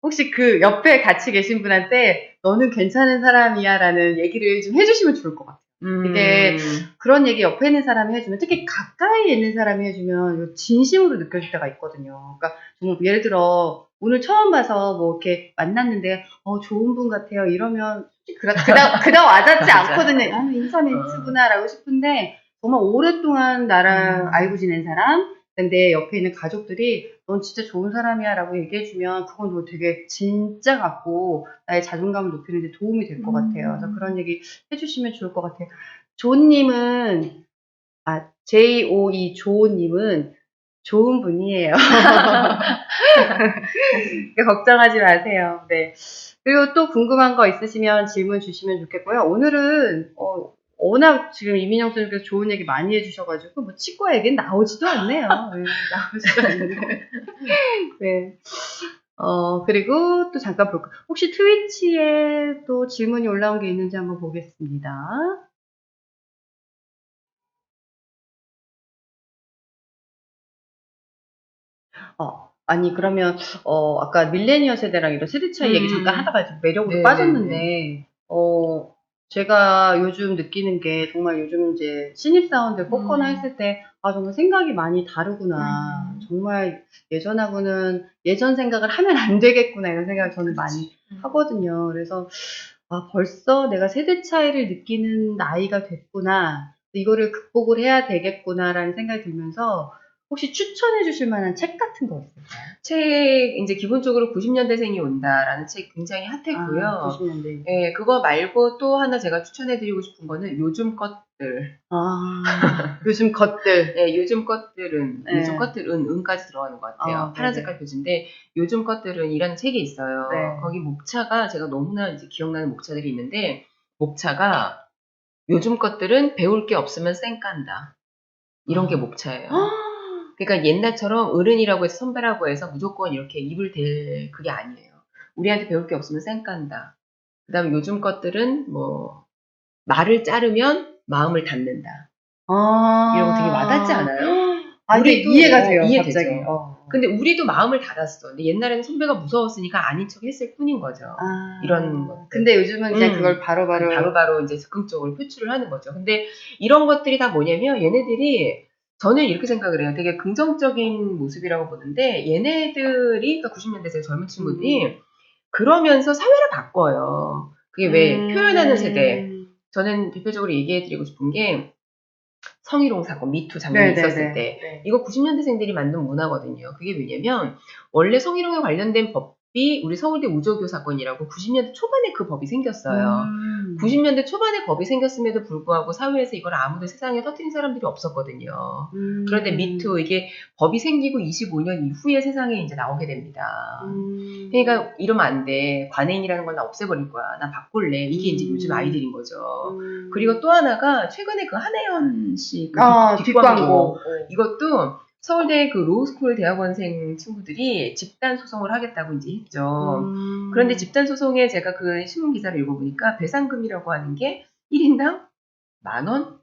혹시 그 옆에 같이 계신 분한테 너는 괜찮은 사람이야 라는 얘기를 좀 해주시면 좋을 것 같아요. 이게 그런 얘기 옆에 있는 사람이 해주면, 특히 가까이 있는 사람이 해주면 진심으로 느껴질 때가 있거든요. 그러니까 예를 들어 오늘 처음 봐서 뭐 이렇게 만났는데 좋은 분 같아요 이러면 그다음 와닿지 않거든요. 아, 인사 멘트구나라고 싶은데, 정말 오랫동안 나랑 알고 지낸 사람, 근데 옆에 있는 가족들이 넌 진짜 좋은 사람이야 라고 얘기해주면 그건 너 되게 진짜 같고 나의 자존감을 높이는 데 도움이 될 것 같아요. 그래서 그런 얘기 해주시면 좋을 것 같아요. 조님은, JOE 조님은 좋은 분이에요. 걱정하지 마세요. 네. 그리고 또 궁금한 거 있으시면 질문 주시면 좋겠고요. 오늘은 워낙 지금 이민영 선생님께서 좋은 얘기 많이 해주셔가지고 뭐 치과 얘기는 나오지도 않네요. 네, 나오지도 않는데. 네. 그리고 또 잠깐 볼까. 혹시 트위치에 또 질문이 올라온 게 있는지 한번 보겠습니다. 아니 그러면 아까 밀레니얼 세대랑 이런 세대 차이 얘기 잠깐 하다가 매력으로 빠졌는데, 제가 요즘 느끼는 게 정말 요즘 이제 신입사원들 뽑거나 했을 때 정말 생각이 많이 다르구나. 정말 예전하고는 예전 생각을 하면 안 되겠구나 이런 생각을 저는 많이 하거든요. 그래서 벌써 내가 세대 차이를 느끼는 나이가 됐구나. 이거를 극복을 해야 되겠구나라는 생각이 들면서, 혹시 추천해 주실 만한 책 같은 거 있을까요? 책, 이제 기본적으로 90년대생이 온다라는 책 굉장히 핫했고요. 90년대. 예, 그거 말고 또 하나 제가 추천해드리고 싶은 거는 요즘 것들. 요즘 것들. 네, 요즘 것들은, 네. 요즘 것들은 은까지 들어가는 것 같아요. 파란 색깔 표지인데, 요즘 것들은 이라는 책이 있어요. 네. 거기 목차가 제가 너무나 이제 기억나는 목차들이 있는데, 목차가 요즘 것들은 배울 게 없으면 쌩 깐다. 이런 게 목차예요. 그러니까 옛날처럼 어른이라고 해서 선배라고 해서 무조건 이렇게 입을 댈 그게 아니에요. 우리한테 배울 게 없으면 쌩 깐다. 그 다음에 요즘 것들은 뭐 말을 자르면 마음을 닫는다. 이런 거 되게 와닿지 않아요? 우리도 이해가 돼요. 이해되죠. 갑자기. 근데 우리도 마음을 닫았어. 근데 옛날에는 선배가 무서웠으니까 아닌 척 했을 뿐인 거죠. 이런 것들. 근데 요즘은 그냥 그걸 바로바로 이제 즉흥적으로 표출을 하는 거죠. 근데 이런 것들이 다 뭐냐면 얘네들이, 저는 이렇게 생각을 해요. 되게 긍정적인 모습이라고 보는데, 얘네들이, 그러니까 90년대생 젊은 친구들이 그러면서 사회를 바꿔요. 그게 왜 표현하는 세대. 저는 대표적으로 얘기해드리고 싶은 게 성희롱 사건, 미투 장면이 있었을 때, 이거 90년대생들이 만든 문화거든요. 그게 왜냐면 원래 성희롱에 관련된 우리 서울대 우조교 사건이라고 90년대 초반에 그 법이 생겼어요. 90년대 초반에 법이 생겼음에도 불구하고 사회에서 이걸 아무도 세상에 터뜨린 사람들이 없었거든요. 그런데 미투 이게 법이 생기고 25년 이후에 세상에 이제 나오게 됩니다. 그러니까 이러면 안 돼. 관행이라는 걸 나 없애버릴 거야. 나 바꿀래. 이게 이제 요즘 아이들인 거죠. 그리고 또 하나가 최근에 그 한혜연 씨 뒷광고 이것도 서울대 그 로스쿨 대학원생 친구들이 집단 소송을 하겠다고 이제 했죠. 그런데 집단 소송에 제가 그 신문 기사를 읽어보니까 배상금이라고 하는 게 1인당 10,000원?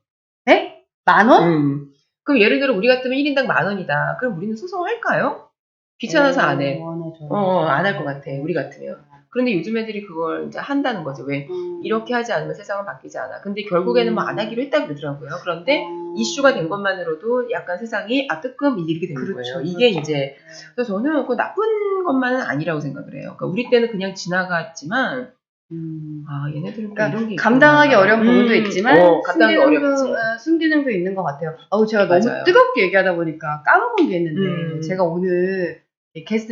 네? 10,000원? 그럼 예를 들어 우리 같으면 1인당 10,000원이다. 그럼 우리는 소송할까요? 귀찮아서 안 해. 안 할 것 같아. 우리 같으면. 그런데 요즘 애들이 그걸 이제 한다는 거죠. 왜? 이렇게 하지 않으면 세상은 바뀌지 않아. 근데 결국에는 뭐 안 하기로 했다 그러더라고요. 그런데 이슈가 된 것만으로도 약간 세상이 뜨끔 이렇게 되는 거예요. 이게 이제 그래서 저는 그 나쁜 것만은 아니라고 생각을 해요. 그러니까 우리 때는 그냥 지나갔지만 얘네들은 그러니까 이런 게 감당하기 어려운 부분도 있지만 감당하기 어렵지. 순기능도 있는 것 같아요. 제가 맞아요. 너무 뜨겁게 얘기하다 보니까 까먹은 게 있는데 제가 오늘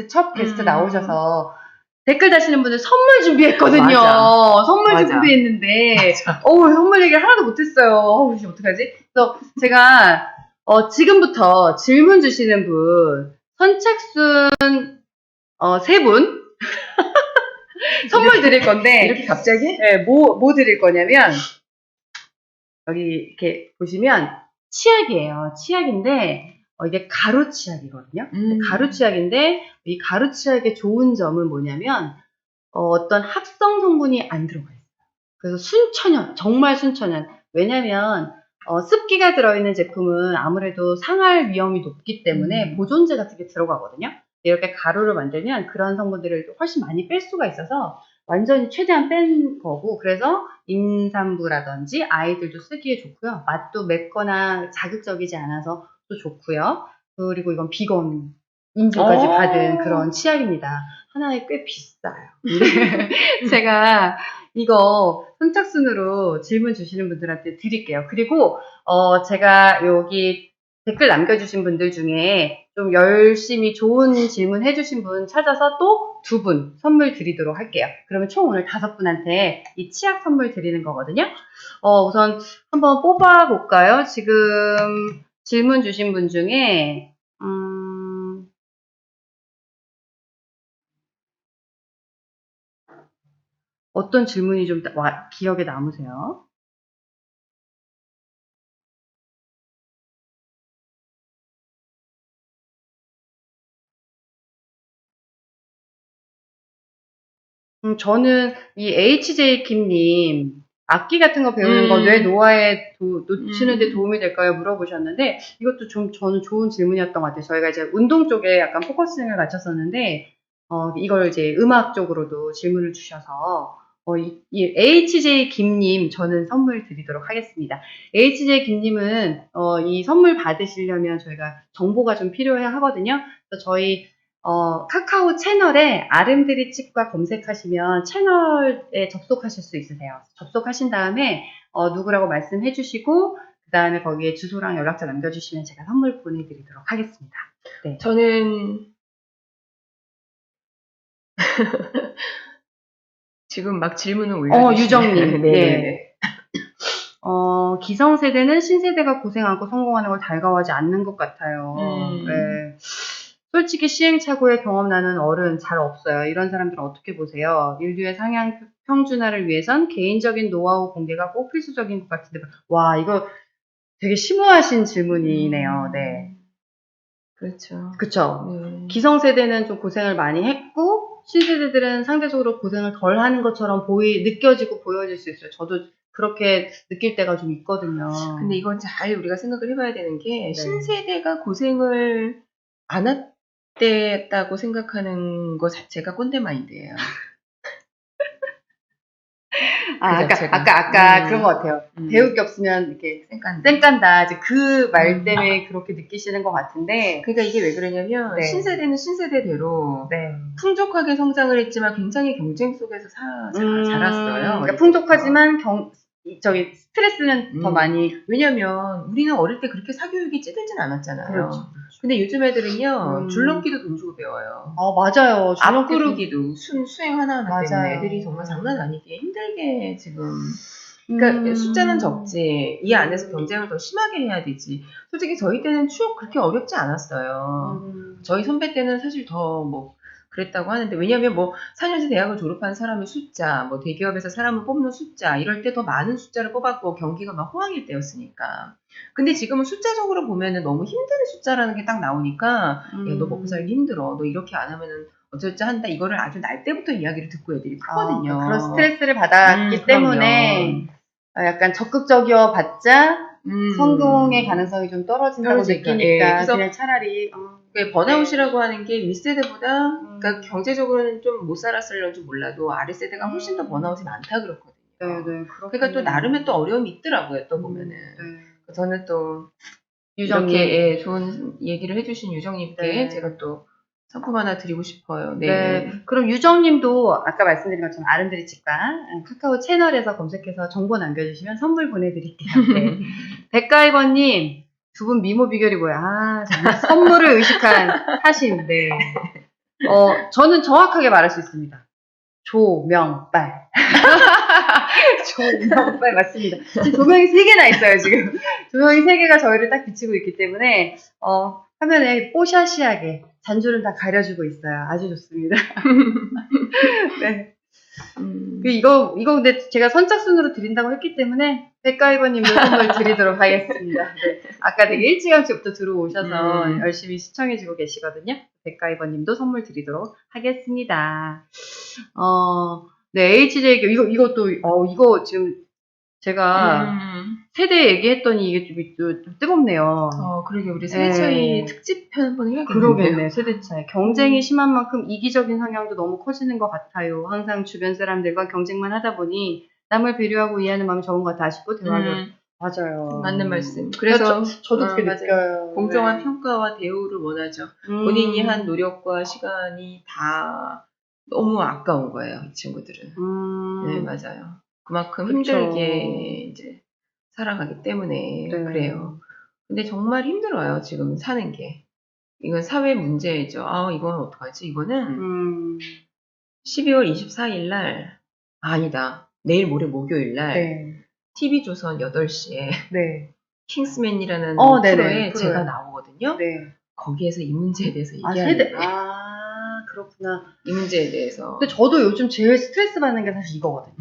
첫 게스트 나오셔서 댓글 다시는 분들 선물 준비했거든요. 맞아. 선물 준비했는데 선물 얘기를 하나도 못했어요. 이제 어떡하지? 그래서 제가 지금부터 질문 주시는 분 선착순 3분 선물 드릴 건데 이렇게 갑자기? 네, 뭐 드릴 거냐면 여기 이렇게 보시면 치약이에요. 치약인데 이게 가루 치약이거든요. 가루 치약인데 이 가루 치약의 좋은 점은 뭐냐면 어떤 합성 성분이 안 들어가 있어요. 그래서 순천연, 정말 순천연. 왜냐면 습기가 들어있는 제품은 아무래도 상할 위험이 높기 때문에 보존제 같은 게 들어가거든요. 이렇게 가루를 만들면 그런 성분들을 훨씬 많이 뺄 수가 있어서 완전히 최대한 뺀 거고, 그래서 임산부라든지 아이들도 쓰기에 좋고요. 맛도 맵거나 자극적이지 않아서 또 좋고요. 그리고 이건 비건 인증까지 받은 그런 치약입니다. 하나에 꽤 비싸요. 근데 제가 이거 선착순으로 질문 주시는 분들한테 드릴게요. 그리고 제가 여기 댓글 남겨주신 분들 중에 좀 열심히 좋은 질문 해주신 분 찾아서 또 2분 선물 드리도록 할게요. 그러면 총 오늘 5분한테 이 치약 선물 드리는 거거든요. 우선 한번 뽑아볼까요? 지금 질문 주신 분 중에 어떤 질문이 좀 기억에 남으세요? 저는 이 HJ 김님 악기 같은 거 배우는 거 뇌 노화에 놓치는데 도움이 될까요? 물어보셨는데 이것도 저는 좋은 질문이었던 것 같아요. 저희가 이제 운동 쪽에 약간 포커싱을 갖췄었는데 이걸 이제 음악 쪽으로도 질문을 주셔서 이 HJ 김님 저는 선물 드리도록 하겠습니다. HJ 김님은 이 선물 받으시려면 저희가 정보가 좀 필요해 하거든요. 그래서 저희 카카오 채널에 아름드리 치과 검색하시면 채널에 접속하실 수 있으세요. 접속하신 다음에 누구라고 말씀해 주시고 그 다음에 거기에 주소랑 연락처 남겨주시면 제가 선물 보내드리도록 하겠습니다. 네. 저는 지금 막 질문을 올려주시네요. 유정님. 네. 기성세대는 신세대가 고생하고 성공하는 걸 달가워하지 않는 것 같아요. 네. 솔직히 시행착오에 경험 나는 어른 잘 없어요. 이런 사람들은 어떻게 보세요? 인류의 상향 평준화를 위해선 개인적인 노하우 공개가 꼭 필수적인 것 같은데. 와, 이거 되게 심오하신 질문이네요. 네. 그렇죠. 그쵸. 기성세대는 좀 고생을 많이 했고 신세대들은 상대적으로 고생을 덜 하는 것처럼 느껴지고 보여질 수 있어요. 저도 그렇게 느낄 때가 좀 있거든요. 근데 이건 잘 우리가 생각을 해봐야 되는 게 신세대가 고생을 안 했다고 생각하는 것 자체가 꼰대 마인드예요. 아까 그런 것 같아요. 배울 게 없으면 이렇게 쌩깐다. 이제 그 말 때문에 그렇게 느끼시는 것 같은데. 그러니까 이게 왜 그러냐면 신세대는 신세대대로 풍족하게 성장을 했지만 굉장히 경쟁 속에서 자랐어요. 그러니까 풍족하지만 스트레스는 더 많이. 왜냐면 우리는 어릴 때 그렇게 사교육이 찌들진 않았잖아요. 그렇죠. 근데 요즘 애들은요, 음. 줄넘기도 돈 주고 배워요. 맞아요. 앞구르기도 수행 하나하나 때문에 맞아요. 애들이 정말 장난 아니게 힘들게 지금. 그러니까 숫자는 적지 이 안에서 경쟁을 더 심하게 해야 되지. 솔직히 저희 때는 추억 그렇게 어렵지 않았어요. 저희 선배 때는 사실 더 뭐 그랬다고 하는데, 왜냐하면 뭐 4년제 대학을 졸업한 사람의 숫자, 뭐 대기업에서 사람을 뽑는 숫자 이럴 때 더 많은 숫자를 뽑았고 경기가 막 호황일 때였으니까. 근데 지금은 숫자적으로 보면은 너무 힘든 숫자라는 게 딱 나오니까 야, 너 먹고 살기 힘들어. 너 이렇게 안 하면은 어쩌지 한다. 이거를 아주 날 때부터 이야기를 듣고 애들이 크거든요. 그런 스트레스를 받았기 그럼요. 때문에 약간 적극적이어 봤자 성공의 가능성이 좀 떨어진다고 떨어지니까. 느끼니까 그래서 그냥 차라리 번아웃이라고 하는 게 윗세대보다 그러니까 경제적으로는 좀 못 살았을런지 몰라도 아랫세대가 훨씬 더 번아웃이 많다 그렇거든요. 네, 그러니까 또 나름의 또 어려움이 있더라고요. 또 보면은. 저는 또 유정님. 이렇게 좋은 얘기를 해주신 유정님께 제가 또 상품 하나 드리고 싶어요. 네. 그럼 유정님도 아까 말씀드린 것처럼 아름드리 치과 카카오 채널에서 검색해서 정보 남겨주시면 선물 보내드릴게요. 네. 백가이버님, 두 분 미모 비결이 뭐야? 정말 선물을 의식한 사심. 네. 저는 정확하게 말할 수 있습니다. 조명빨. 조명빨 맞습니다. 지금 조명이 3개나 있어요, 지금. 조명이 3개가 저희를 딱 비치고 있기 때문에, 화면에 뽀샤시하게 잔주를 다 가려주고 있어요. 아주 좋습니다. 네. 이거 근데 제가 선착순으로 드린다고 했기 때문에, 백가이버님도 선물 드리도록 하겠습니다. 네. 아까 되게 일찌감치부터 들어오셔서 열심히 시청해주고 계시거든요. 백가이버님도 선물 드리도록 하겠습니다. 네, HJ, 이것도, 이거 지금 제가 세대 얘기했더니 이게 좀 뜨겁네요. 그러게, 우리 세대 차이 특집 편 한번 해야겠네요. 그러겠네, 세대 차이. 경쟁이 심한 만큼 이기적인 성향도 너무 커지는 것 같아요. 항상 주변 사람들과 경쟁만 하다 보니 남을 배려하고 이해하는 마음이 적은 것 같아 싶고 대화를. 맞아요. 맞는 말씀. 그래서 저도 그렇게 느껴요. 공정한 평가와 대우를 원하죠. 본인이 한 노력과 시간이 다 너무 아까운 거예요, 이 친구들은. 네, 맞아요. 그만큼 힘들게 이제 살아가기 때문에 그래요. 근데 정말 힘들어요, 지금 사는 게. 이건 사회 문제죠. 이건 어떡하지? 이거는 12월 24일 날, 아니다. 내일 모레 목요일 날, TV조선 8시에 킹스맨이라는 프로에 제가 나오거든요. 거기에서 이 문제에 대해서 얘기하는데. 그렇구나. 이 문제에 대해서. 근데 저도 요즘 제일 스트레스 받는 게 사실 이거거든요.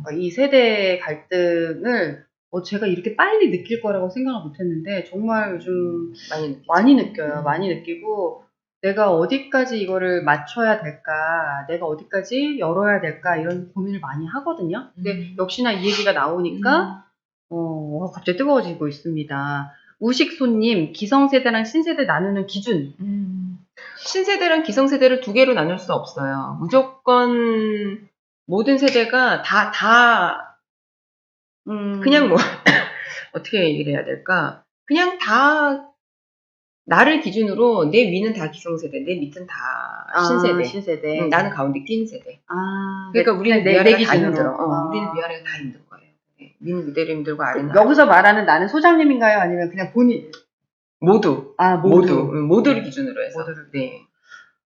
그러니까 이 세대 갈등을 제가 이렇게 빨리 느낄 거라고 생각을 못 했는데 정말 요즘 많이 느껴요. 많이 느끼고 내가 어디까지 이거를 맞춰야 될까, 내가 어디까지 열어야 될까 이런 고민을 많이 하거든요. 근데 역시나 이 얘기가 나오니까 갑자기 뜨거워지고 있습니다. 우식소님, 기성세대랑 신세대 나누는 기준. 신세대랑 기성세대를 두 개로 나눌 수 없어요. 무조건 모든 세대가 그냥 뭐 어떻게 얘기를 해야 될까? 그냥 다 나를 기준으로 내 위는 다 기성세대, 내 밑은 다 신세대. 신세대. 나는 가운데 낀 세대. 그러니까 우리는 위아래가 다 힘들어. 우리는 위아래가 다 힘든 거예요. 위는 위대로 힘들고 아래는 여기서 말하는 나는 소장님인가요? 아니면 그냥 본인? 모두를 기준으로 해서.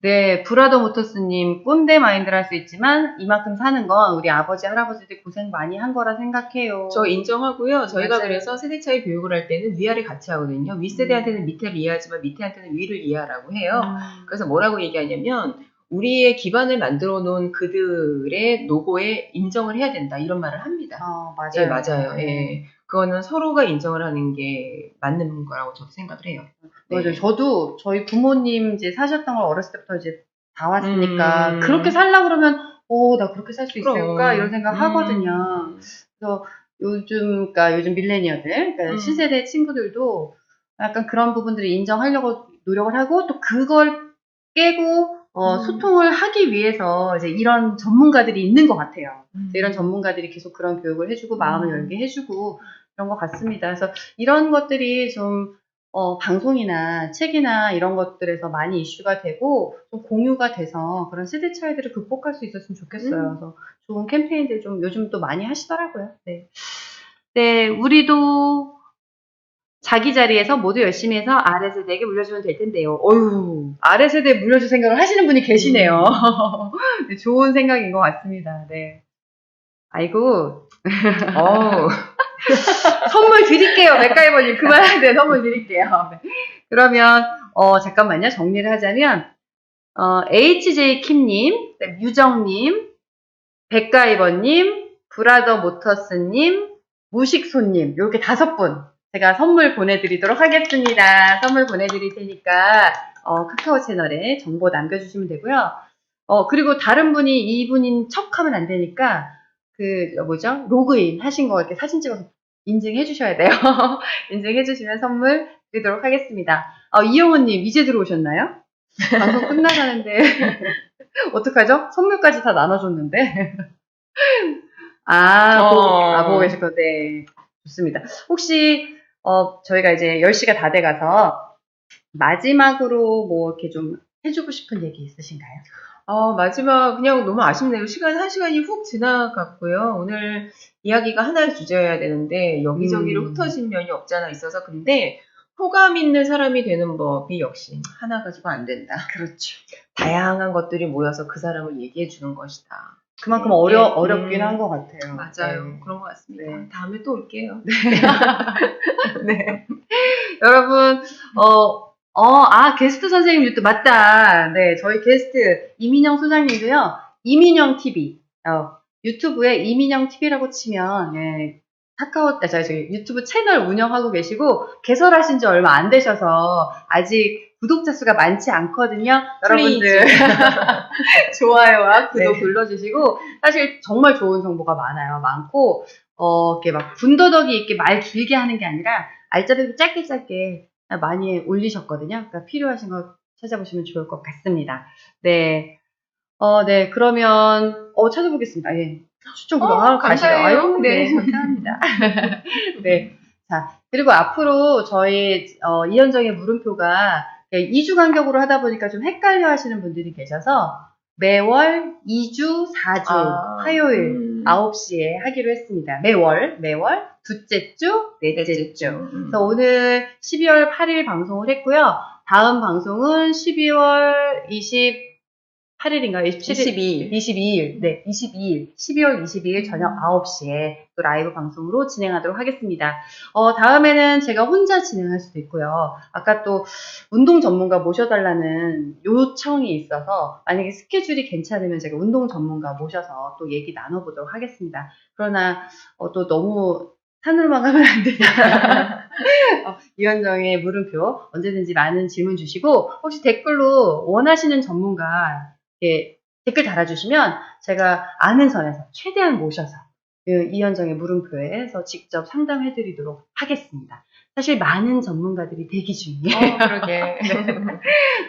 네, 브라더 모터스님, 꼰대 마인드를 할 수 있지만 이만큼 사는 건 우리 아버지, 할아버지들이 고생 많이 한 거라 생각해요. 저 인정하고요. 저희가 그래서 세대 차이 교육을 할 때는 위아래 같이 하거든요. 윗세대한테는 밑에를 이해하지만 밑에한테는 위를 이해하라고 해요. 그래서 뭐라고 얘기하냐면 우리의 기반을 만들어 놓은 그들의 노고에 인정을 해야 된다. 이런 말을 합니다. 맞아요. 맞아요. 그거는 서로가 인정을 하는 게 맞는 거라고 저도 생각을 해요. 맞아요. 저도 저희 부모님 이제 사셨던 걸 어렸을 때부터 이제 봐왔으니까 그렇게 살려고 그러면 나 그렇게 살 수 있을까 이런 생각 하거든요. 그래서 요즘 밀레니얼들, 그러니까 신세대 친구들도 약간 그런 부분들을 인정하려고 노력을 하고 또 그걸 깨고 소통을 하기 위해서 이제 이런 전문가들이 있는 것 같아요. 이런 전문가들이 계속 그런 교육을 해주고 마음을 열게 해주고 그런 것 같습니다. 그래서 이런 것들이 좀 방송이나 책이나 이런 것들에서 많이 이슈가 되고 좀 공유가 돼서 그런 세대 차이들을 극복할 수 있었으면 좋겠어요. 그래서 좋은 캠페인들 좀 요즘 또 많이 하시더라고요. 네, 우리도 자기 자리에서 모두 열심히 해서 아래세대에게 물려주면 될 텐데요. 어휴, 아래세대에 물려줄 생각을 하시는 분이 계시네요. 네, 좋은 생각인 것 같습니다. 네. 아이고, 어우, 선물 드릴게요. 맥가이버님. 그만한데 선물 드릴게요. 네. 그러면, 잠깐만요. 정리를 하자면, HJ킴님, 유정님, 백가이버님, 브라더 모터스님, 무식소님, 이렇게 5분 제가 선물 보내드리도록 하겠습니다. 선물 보내드릴 테니까 카카오 채널에 정보 남겨주시면 되고요. 그리고 다른 분이 이분인 척하면 안 되니까 로그인 하신 거 이렇게 사진 찍어서 인증해 주셔야 돼요. 인증해 주시면 선물 드리도록 하겠습니다. 이영호님 이제 들어오셨나요? 방송 끝나가는데 어떡하죠? 선물까지 다 나눠줬는데. 보고 계실 건데. 좋습니다. 혹시, 저희가 이제 10시가 다 돼가서, 마지막으로 뭐 이렇게 좀 해주고 싶은 얘기 있으신가요? 마지막, 그냥 너무 아쉽네요. 1시간이 훅 지나갔고요. 오늘 이야기가 하나의 주제여야 되는데, 여기저기로 흩어진 면이 없지 않아 있어서, 근데, 호감 있는 사람이 되는 법이 역시 하나 가지고 안 된다. 그렇죠. 다양한 것들이 모여서 그 사람을 얘기해 주는 것이다. 그만큼 어렵긴 한 것 같아요. 맞아요. 네. 그런 것 같습니다. 네. 다음에 또 올게요. 네. 여러분, 게스트 선생님 유튜브, 맞다. 네, 저희 게스트, 이민영 소장님도요, 이민영 TV, 유튜브에 이민영 TV라고 치면, 예, 저희 유튜브 채널 운영하고 계시고, 개설하신 지 얼마 안 되셔서, 아직 구독자 수가 많지 않거든요. 여러분들, 좋아요와 구독 눌러주시고, 사실 정말 좋은 정보가 많고, 이렇게 막 군더더기 있게 말 길게 하는 게 아니라, 알짜배기 짧게 많이 올리셨거든요. 그러니까 필요하신 거 찾아보시면 좋을 것 같습니다. 네. 네. 그러면, 찾아보겠습니다. 예. 추천 구독 가시죠. 감사해요. 네. 감사합니다. 네. 자, 그리고 앞으로 저희, 이현정의 물음표가 2주 간격으로 하다 보니까 좀 헷갈려 하시는 분들이 계셔서 매월 2주, 4주, 화요일 9시에 하기로 했습니다. 매월, 둘째 주, 넷째 주. 그래서 오늘 12월 8일 방송을 했고요. 다음 방송은 12월 28일인가요? 22일. 네, 12월 22일 저녁 9시에 또 라이브 방송으로 진행하도록 하겠습니다. 다음에는 제가 혼자 진행할 수도 있고요. 아까 또 운동 전문가 모셔달라는 요청이 있어서 만약에 스케줄이 괜찮으면 제가 운동 전문가 모셔서 또 얘기 나눠보도록 하겠습니다. 그러나 또 너무 산으로만 가면 안 되니까 이현정의 물음표 언제든지 많은 질문 주시고 혹시 댓글로 원하시는 전문가 댓글 달아주시면 제가 아는 선에서 최대한 모셔서 이현정의 물음표에서 직접 상담해드리도록 하겠습니다. 사실 많은 전문가들이 대기 중이에요. 그러게.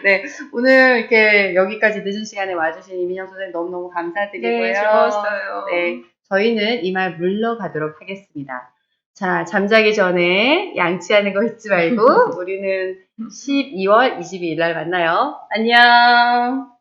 네, 오늘 이렇게 여기까지 늦은 시간에 와주신 이민영 선생님 너무너무 감사드리고요. 네, 즐거웠어요. 네, 저희는 이만 물러가도록 하겠습니다. 자, 잠자기 전에 양치하는 거 잊지 말고 우리는 12월 22일 날 만나요. 안녕.